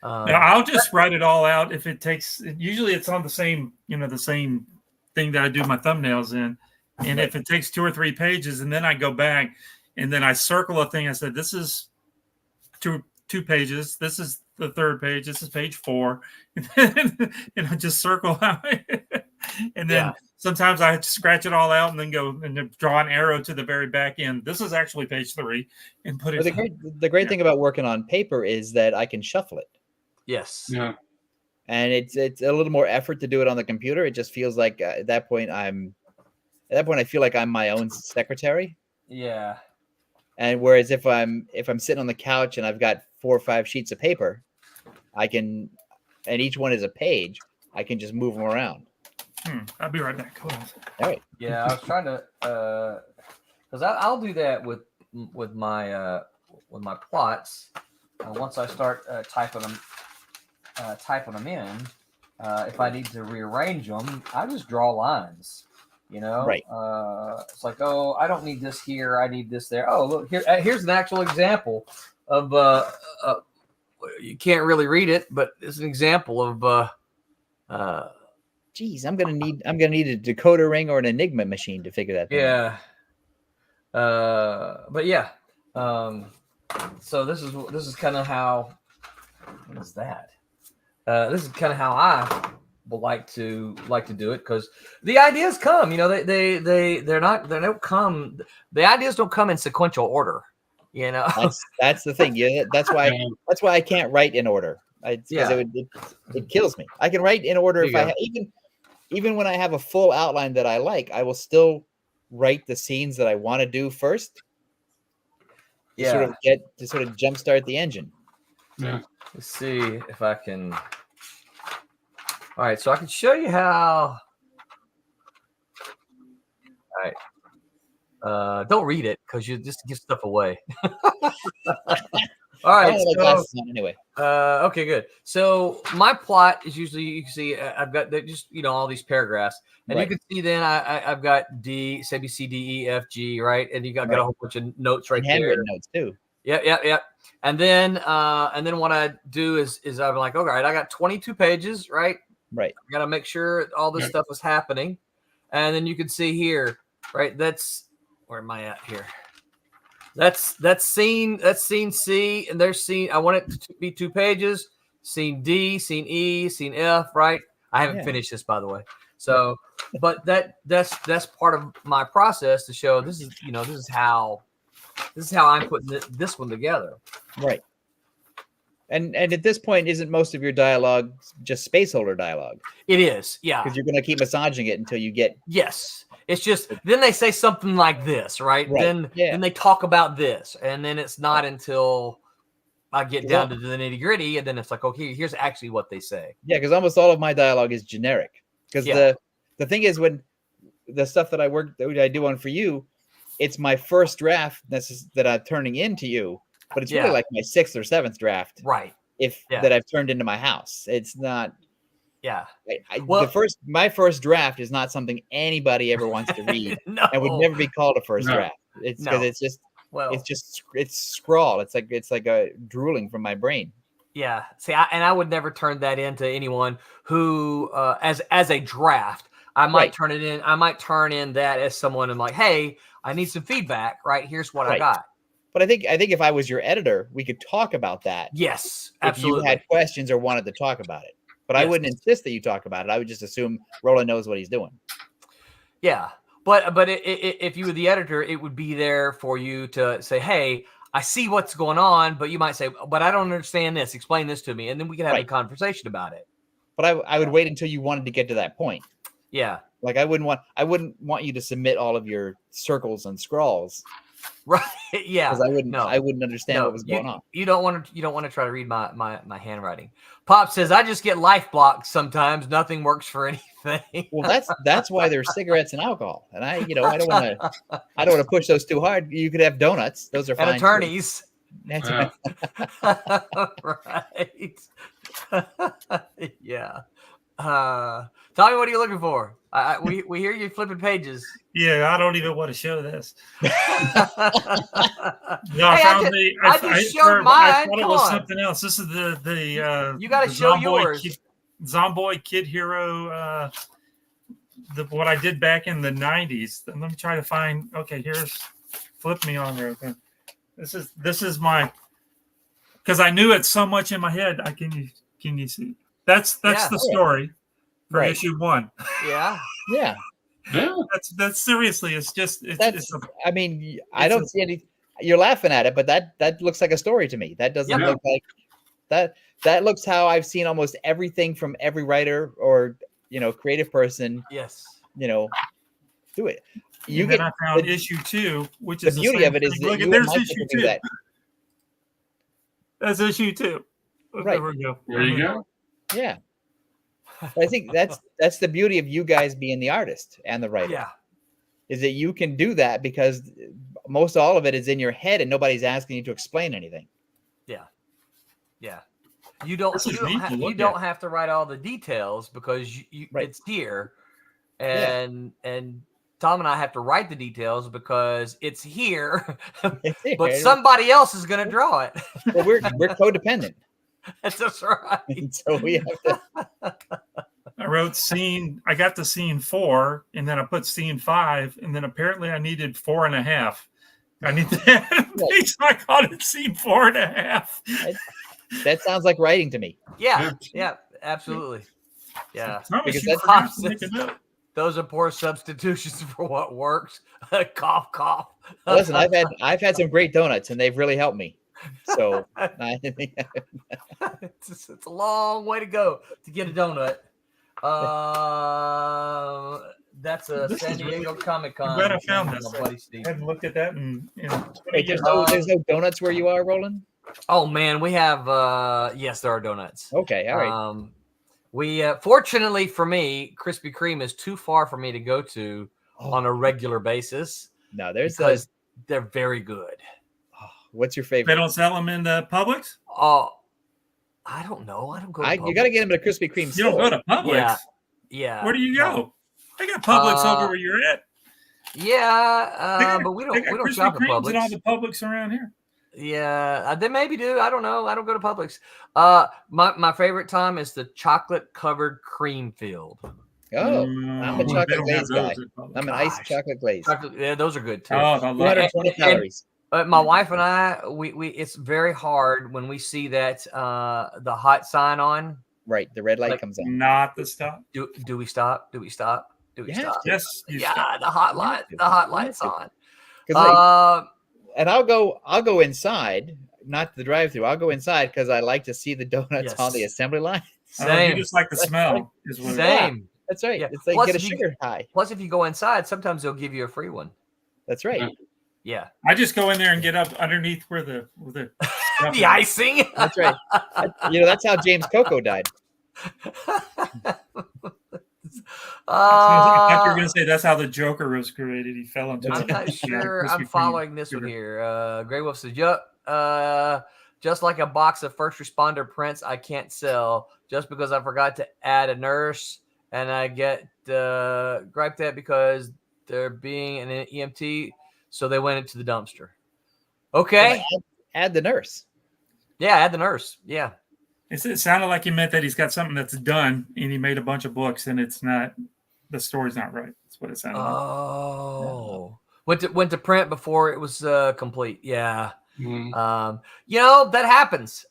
S8: I'll just write it all out if it takes. Usually, it's on the same thing that I do my thumbnails in, and if it takes 2 or 3 pages, and then I go back and then I circle a thing. I said, this is two pages. This is the 3rd page. This is page 4, and I just circle out. And then
S5: Yeah.
S8: sometimes I scratch it all out and then go and then draw an arrow to the very back end. This is actually page 3 and put it.
S6: But the great thing about working on paper is that I can shuffle it.
S5: Yes.
S7: Yeah.
S6: And it's a little more effort to do it on the computer. It just feels like at that point I feel like I'm my own secretary.
S5: Yeah.
S6: And whereas if I'm sitting on the couch and I've got 4 or 5 sheets of paper, and each one is a page, I can just move them around.
S8: I'll be right back. Hold on.
S6: All right.
S5: Yeah, I was trying to, because I'll do that with my plots. Once I start typing them in, if I need to rearrange them, I just draw lines.
S6: Right.
S5: It's like, oh, I don't need this here. I need this there. Oh, look here's an actual example of you can't really read it, but it's an example of
S6: Geez, I'm gonna need a decoder ring or an Enigma machine to figure that thing out.
S5: yeah. But yeah. So this is kind of how. What is that? This is kind of how I would like to do it, because the ideas come. They don't come. The ideas don't come in sequential order.
S6: That's the thing. Yeah, that's why I can't write in order. It kills me. I can write in order if I even when I have a full outline that I like, I will still write the scenes that I want to do first. To sort of jumpstart the engine.
S7: Yeah.
S5: Let's see if I can. All right, so I can show you how. All right. Don't read it because you just give stuff away. All right.
S6: Anyway.
S5: Okay, good. So my plot is usually, you can see I've got just all these paragraphs, and you can see then I've got D, say B, C, D, E, F, G, right, and you got a whole bunch of notes right there.
S6: Handwritten notes too.
S5: Yeah. And then what I do is I'm like, all right, I got 22 pages, right?
S6: Right.
S5: I got to make sure all this stuff is happening, and then you can see here, right? Where am I at here? That's scene C, and there's scene. I want it to be 2 pages. Scene D, scene E, scene F. Right. I haven't finished this, by the way. So, but that's part of my process to show this is how I'm putting this one together.
S6: Right. And at this point, isn't most of your dialogue just spaceholder dialogue?
S5: It is, yeah.
S6: Because you're going to keep massaging it until you get.
S5: Yes. It's just then they say something like this, right? Then they talk about this, and then it's not until I get down to the nitty gritty, and then it's like, okay, here's actually what they say. Yeah,
S6: because almost all of my dialogue is generic. Because the thing is, when the stuff that I do on For You, it's my first draft that I'm turning into you, but it's really like my 6th or 7th draft,
S5: right?
S6: That I've turned into my house. It's not.
S5: Yeah.
S6: My first draft is not something anybody ever wants to read.
S5: No.
S6: And would never be called a first draft. It's because it's scrawl. It's like a drooling from my brain.
S5: Yeah. See, I would never turn that into anyone who, as a draft, I might turn it in. I might turn in that as someone I'm like, hey, I need some feedback. Right. Here's what I got.
S6: But I think if I was your editor, we could talk about that.
S5: Yes, absolutely.
S6: If you had questions or wanted to talk about it. But I wouldn't insist that you talk about it. I would just assume Roland knows what he's doing.
S5: Yeah. But if you were the editor, it would be there for you to say, hey, I see what's going on, but you might say, but I don't understand this. Explain this to me. And then we can have a conversation about it.
S6: But I would wait until you wanted to get to that point.
S5: Yeah.
S6: Like I wouldn't want you to submit all of your circles and scrawls.
S5: Right. Yeah.
S6: Because I wouldn't understand what was going on.
S5: You don't want to try to read my handwriting. Pop says, I just get life blocks sometimes. Nothing works for anything.
S6: Well, that's why there's cigarettes and alcohol. And I don't want to push those too hard. You could have donuts. Those are fine.
S5: And attorneys.
S6: That's
S7: right.
S5: Right. Yeah. Tommy, what are you looking for? We hear you flipping pages.
S8: Yeah, I don't even want to show this.
S5: No,
S8: I
S5: just showed mine.
S8: I thought it was something else. This is the
S5: you got to show yours.
S8: Zomboid Kid Hero. What I did back in the 90s. Let me try to find. Okay, flip me on there. Okay. This is my, because I knew it so much in my head. Can you see? That's the story. for
S6: Right.
S8: issue 1.
S5: Yeah.
S6: Yeah.
S7: Yeah.
S8: That's seriously. It's just.
S6: That's.
S8: It's
S6: I mean, I
S8: it's
S6: don't
S8: a-
S6: see any. You're laughing at it, but that looks like a story to me. That doesn't
S7: Yeah.
S6: look like that. That looks how I've seen almost everything from every writer or creative person
S5: Yes.
S6: do it. You
S8: and then
S6: get
S8: I found
S6: the-
S8: issue 2, which
S6: the
S8: is
S6: beauty
S8: same
S6: of it is
S8: thing.
S6: that
S8: Look,
S6: you and
S8: there's
S6: Mike
S8: issue
S6: get to do
S8: 2.
S6: that.
S8: That's issue 2.
S6: Right.
S8: There we go.
S7: There you go.
S6: Yeah. But I think that's the beauty of you guys being the artist and the writer.
S5: Yeah.
S6: Is that you can do that because most all of it is in your head and nobody's asking you to explain anything.
S5: Yeah. You don't
S8: This is
S5: you don't,
S8: neat
S5: ha-
S8: to
S5: you
S8: look
S5: don't
S8: at.
S5: have to write all the details because
S6: Right.
S5: it's here.
S6: Yeah.
S5: And Tom and I have to write the details because it's here,
S6: It's here.
S5: but somebody else is going to draw it.
S6: Well, we're codependent.
S5: That's right.
S6: And so we have to
S8: I wrote I got to scene 4, and then I put scene 5, and then apparently I needed 4.5. I need that. So I called it scene 4.5.
S6: that sounds like writing to me.
S5: Yeah. Yeah. Absolutely. Yeah.
S8: Thomas,
S6: Because
S8: you
S6: that's
S8: forgot to make a note.
S5: Those are poor substitutions for what works. Cough, cough.
S6: Listen, I've had some great donuts and they've really helped me. So
S5: It's a long way to go to get a donut. That's a
S8: This
S5: San
S8: is really
S5: Diego
S8: good.
S5: Comic Con.
S8: I'm glad I found this.
S5: My buddy Steve.
S8: I hadn't looked at that in 20
S6: wait,
S8: years.
S6: there's no donuts where you are, Roland?
S5: Oh man, we have yes, there are donuts.
S6: Okay, all right.
S5: We fortunately for me, Krispy Kreme is too far for me to go to on a regular basis
S6: No, there's
S5: because they're very good.
S6: what's your
S8: They
S6: favorite?
S8: don't sell them in the Publix?
S5: Oh, I don't know. I don't go. To
S6: You got to get them at a Krispy Kreme
S8: You don't
S6: store.
S8: go to Publix.
S5: Yeah. Yeah.
S8: Where do you go? They got Publix over where you're at.
S5: Yeah, but we
S8: They
S5: don't
S8: got
S5: shop
S8: Krispy
S5: at
S8: Kremes and all
S5: Publix.
S8: the Publix around here.
S5: Yeah, they maybe do. I don't know. I don't go to Publix. My favorite time is the chocolate covered cream filled.
S6: Oh, I'm a
S8: They
S6: chocolate
S8: don't have
S6: glaze guy.
S8: those at Publix.
S6: I'm an iced
S5: Gosh.
S6: chocolate glaze.
S5: Chocolate, yeah, those are good too.
S8: Oh, I love it.
S6: 220
S5: And-
S6: calories.
S5: My wife and I, we it's very hard when we see that the hot sign on.
S6: Right, the red light
S5: Like,
S6: comes on.
S8: Not the stuff.
S5: Do we stop? Do we stop? Do we
S6: You have
S5: stop?
S6: to.
S8: Yes. You
S5: Yeah,
S8: stop.
S5: the hot light.
S6: to.
S5: The hot
S6: You
S5: light's
S6: have to.
S5: on.
S6: 'Cause, and I'll go inside, not the drive-through. I'll go inside because I like to see the donuts on the
S5: Yes.
S6: assembly line.
S8: Oh,
S5: Same.
S8: you just like the smell. Is what it is.
S5: Same.
S6: That's right.
S5: Yeah.
S6: It's like
S5: Plus,
S6: get a
S5: if you-
S6: sugar high.
S5: Plus, if you go inside, sometimes they'll give you a free one.
S6: That's right.
S5: Yeah.
S8: I just go in there and get up underneath where the stuff
S5: The
S8: is.
S5: icing.
S6: That's right. That's how James Coco died.
S8: I thought you were going to say that's how the Joker was created. He fell into
S5: I'm
S8: it.
S5: not sure
S8: Krispy
S5: I'm
S8: Kreme
S5: following this one
S8: sugar.
S5: here. Grey Wolf says, "Yup, just like a box of first responder prints, I can't sell just because I forgot to add a nurse, and I get griped at because they're being an EMT, so they went into the dumpster." Okay,
S6: Add the nurse.
S5: yeah, add the nurse. Yeah,
S8: It sounded like he meant that he's got something that's done and he made a bunch of books and it's not, the story's not right. That's what it sounded like.
S5: oh, went to print before it was complete. Yeah.
S7: Mhm.
S5: That happens.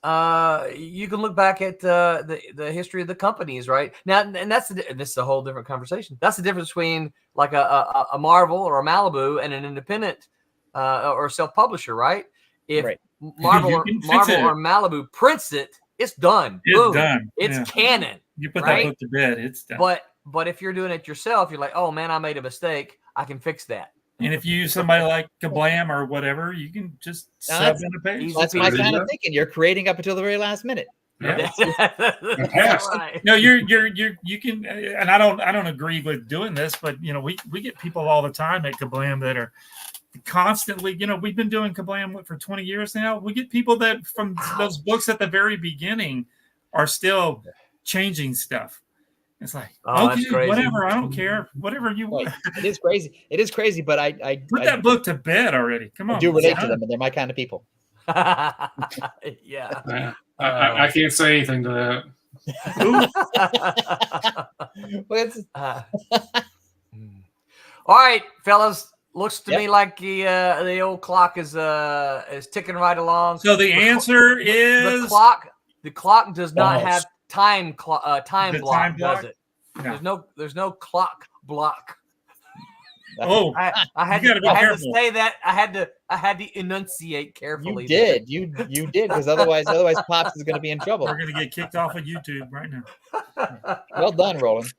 S5: You can look back at the history of the companies, right? Now, and this is a whole different conversation. That's the difference between like a Marvel or a Malibu and an independent or self-publisher, right? If
S6: Right.
S5: Marvel
S8: You
S5: or
S8: can fix it.
S5: Malibu prints it, it's done.
S8: It's
S5: Boom.
S8: done.
S5: It's
S8: Yeah.
S5: canon.
S8: You put
S5: right?
S8: that book to bed, it's done.
S5: But if you're doing it yourself, you're like, oh man, I made a mistake. I can fix that.
S8: And if you use somebody like Kablam or whatever, you can just
S6: Now
S8: sub
S6: that's
S8: in a page.
S5: easy.
S6: That's my
S5: peasy.
S6: kind of thinking. You're creating up until the very last minute.
S8: Yeah.
S5: That's right.
S8: No, you can, and I don't agree with doing this, but we get people all the time at Kablam that are constantly, we've been doing Kablam for 20 years now. We get people that from those books at the very beginning are still changing stuff. It's like,
S5: Oh, that's
S8: okay,
S5: crazy.
S8: whatever, I don't care, whatever you
S6: Right.
S8: want.
S6: It is crazy. It is crazy, but I
S8: Put that book to bed already. Come on,
S6: do relate
S8: it's
S6: to
S8: done.
S6: them, and they're my kind of people.
S5: Yeah.
S7: Yeah. I can't say anything to that.
S6: Well, it's,
S5: All right, fellas. Looks to
S6: Yep.
S5: me like the old clock is ticking right along.
S8: So the answer is
S5: the clock does not
S8: Almost.
S5: have time block,
S8: time block?
S5: does it? There's no clock block.
S8: Oh,
S5: I had
S8: you gotta be
S5: I had to
S8: careful.
S5: say that. I had to enunciate carefully.
S6: You did. You did, because otherwise Pops is going to be in trouble.
S8: We're gonna get kicked off of YouTube right now.
S6: Well done, Roland.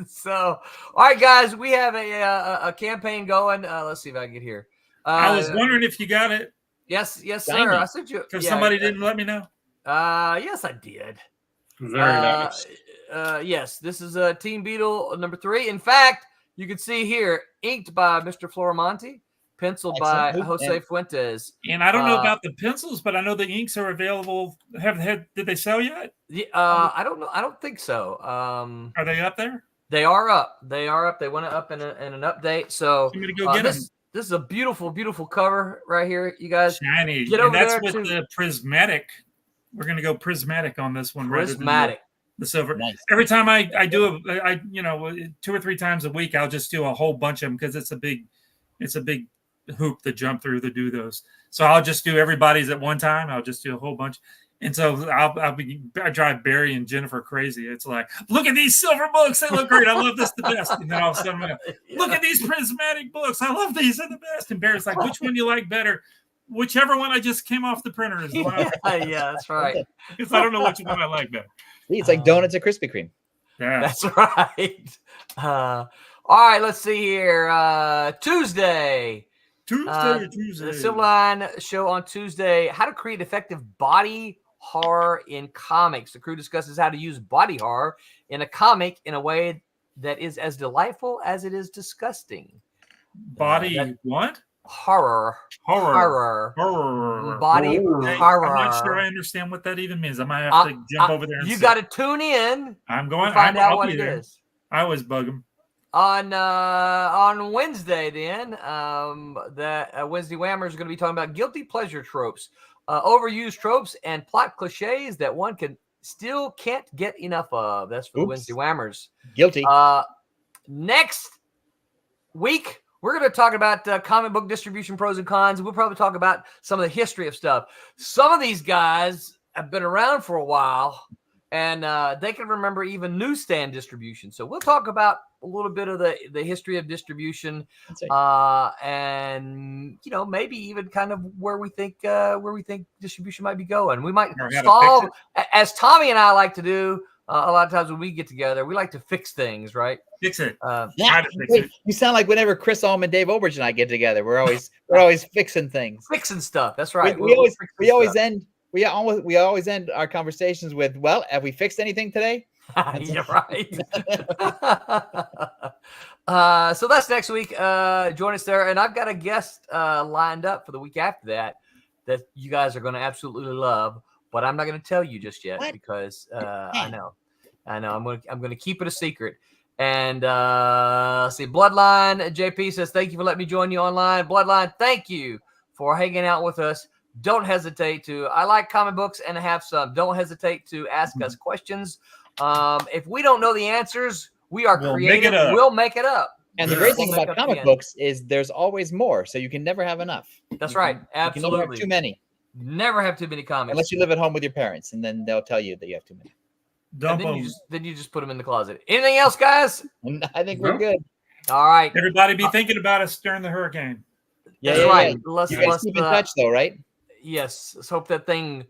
S5: So, all right, guys, we have a campaign going. Let's see if I can get here.
S8: I was wondering if you got it,
S5: Yes, sir.
S6: Diamond.
S5: I sent you
S8: because somebody didn't let me know.
S5: Yes, I did.
S7: Very nice.
S5: Yes, this is Team Beetle number 3. In fact, you can see here, inked by Mr. Floramonte, penciled by
S6: Excellent.
S5: Jose Fuentes.
S8: And I don't know about the pencils, but I know the inks are available. Did they sell yet?
S5: I don't know. I don't think so.
S8: Are they up there?
S5: They are up. They went up in an update. So
S8: I'm gonna go get them.
S5: This is a beautiful, beautiful cover right here, you guys.
S8: Shiny.
S5: Get
S8: And
S5: over
S8: that's
S5: there
S8: with
S5: to
S8: the prismatic. We're gonna go prismatic on this one.
S5: Prismatic.
S8: The silver.
S6: Nice.
S8: Every time I do 2 or 3 times a week, I'll just do a whole bunch of them because it's a big hoop to jump through to do those. So I'll just do everybody's at one time. I'll just do a whole bunch. And so I drive Barry and Jennifer crazy. It's like, look at these silver books. They look great. I love this the best. And then all of a sudden, look at these prismatic books. I love these. They're the best. And Barry's like, which one do you like better? Whichever one I just came off the printer is the one.
S5: Yeah, that's right.
S8: Because I don't know which one I like better.
S6: See, it's like donuts at Krispy Kreme.
S8: Yeah.
S5: That's right. All right, let's see here. Tuesday.
S8: Tuesday.
S5: The Silverline show on Tuesday. How to create effective body horror in comics. The crew discusses how to use body horror in a comic in a way that is as delightful as it is disgusting.
S8: Body what?
S5: Horror.
S8: Horror.
S5: Body horror.
S8: I'm not sure I understand what that even means. I might have to jump over there and
S5: you got to tune in.
S8: I'm going
S5: to find out
S8: I'll
S5: what
S8: be
S5: it
S8: there.
S5: is.
S8: I always bug them.
S5: On Wednesday, then, Wednesday Whammer is going to be talking about guilty pleasure tropes, overused tropes, and plot cliches that one can't get enough of. That's for the Wednesday Whammers.
S6: Guilty.
S5: Next week, we're going to talk about comic book distribution pros and cons. We'll probably talk about some of the history of stuff. Some of these guys have been around for a while, and they can remember even newsstand distribution. So we'll talk about a little bit of the history of distribution, and maybe even kind of where we think distribution might be going. We might solve, as Tommy and I like to do a lot of times when we get together. We like to fix things, right?
S8: Fix it.
S6: Yeah. You sound like whenever Chris Allman, Dave Obridge, and I get together, we're always fixing things,
S5: fixing stuff. That's right.
S6: We always end our conversations with, well, have we fixed anything today?
S5: Yeah, right. So that's next week. Join us there. And I've got a guest lined up for the week after that you guys are going to absolutely love, but I'm not going to tell you just yet because I know I'm going to keep it a secret. And see, Bloodline JP says, thank you for letting me join you online. Bloodline, thank you for hanging out with us. Don't hesitate to, I like comic books and have some. Don't hesitate to ask us questions. If we don't know the answers, we are creative. We'll make it up.
S6: And the great thing about comic books is there's always more, so you can never have enough.
S5: That's right. Absolutely.
S6: You can never have too many.
S5: Never have too many comics.
S6: Unless you live at home with your parents, and then they'll tell you that you have too many.
S5: Then you just put them in the closet. Anything else, guys?
S6: I think we're good.
S5: All right.
S8: Everybody be thinking about us during the hurricane.
S5: That's right.
S6: Yeah. Let's keep in touch, though, right?
S5: Yes. Let's hope that thing.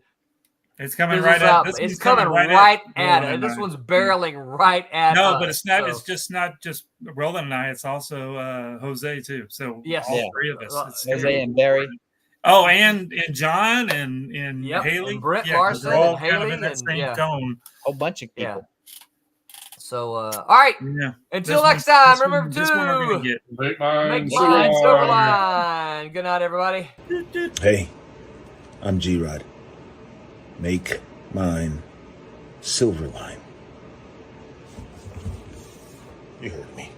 S8: It's coming right at us.
S5: It's coming right at it. This one's barreling right at us.
S8: No, but it's not. So. It's just not just Roland and I. It's also Jose too. So all three of us.
S6: Jose and Barry.
S8: Oh, and John and Haley,
S5: and Brett Larson,
S8: all
S5: and Haley,
S8: in that same tone.
S6: A whole bunch of people.
S5: Yeah. So, all right. Yeah. Until next time, remember to
S7: make mine
S5: Silverline. Good night, everybody.
S9: Hey, I'm G-Rod. Make mine Silverline. You heard me.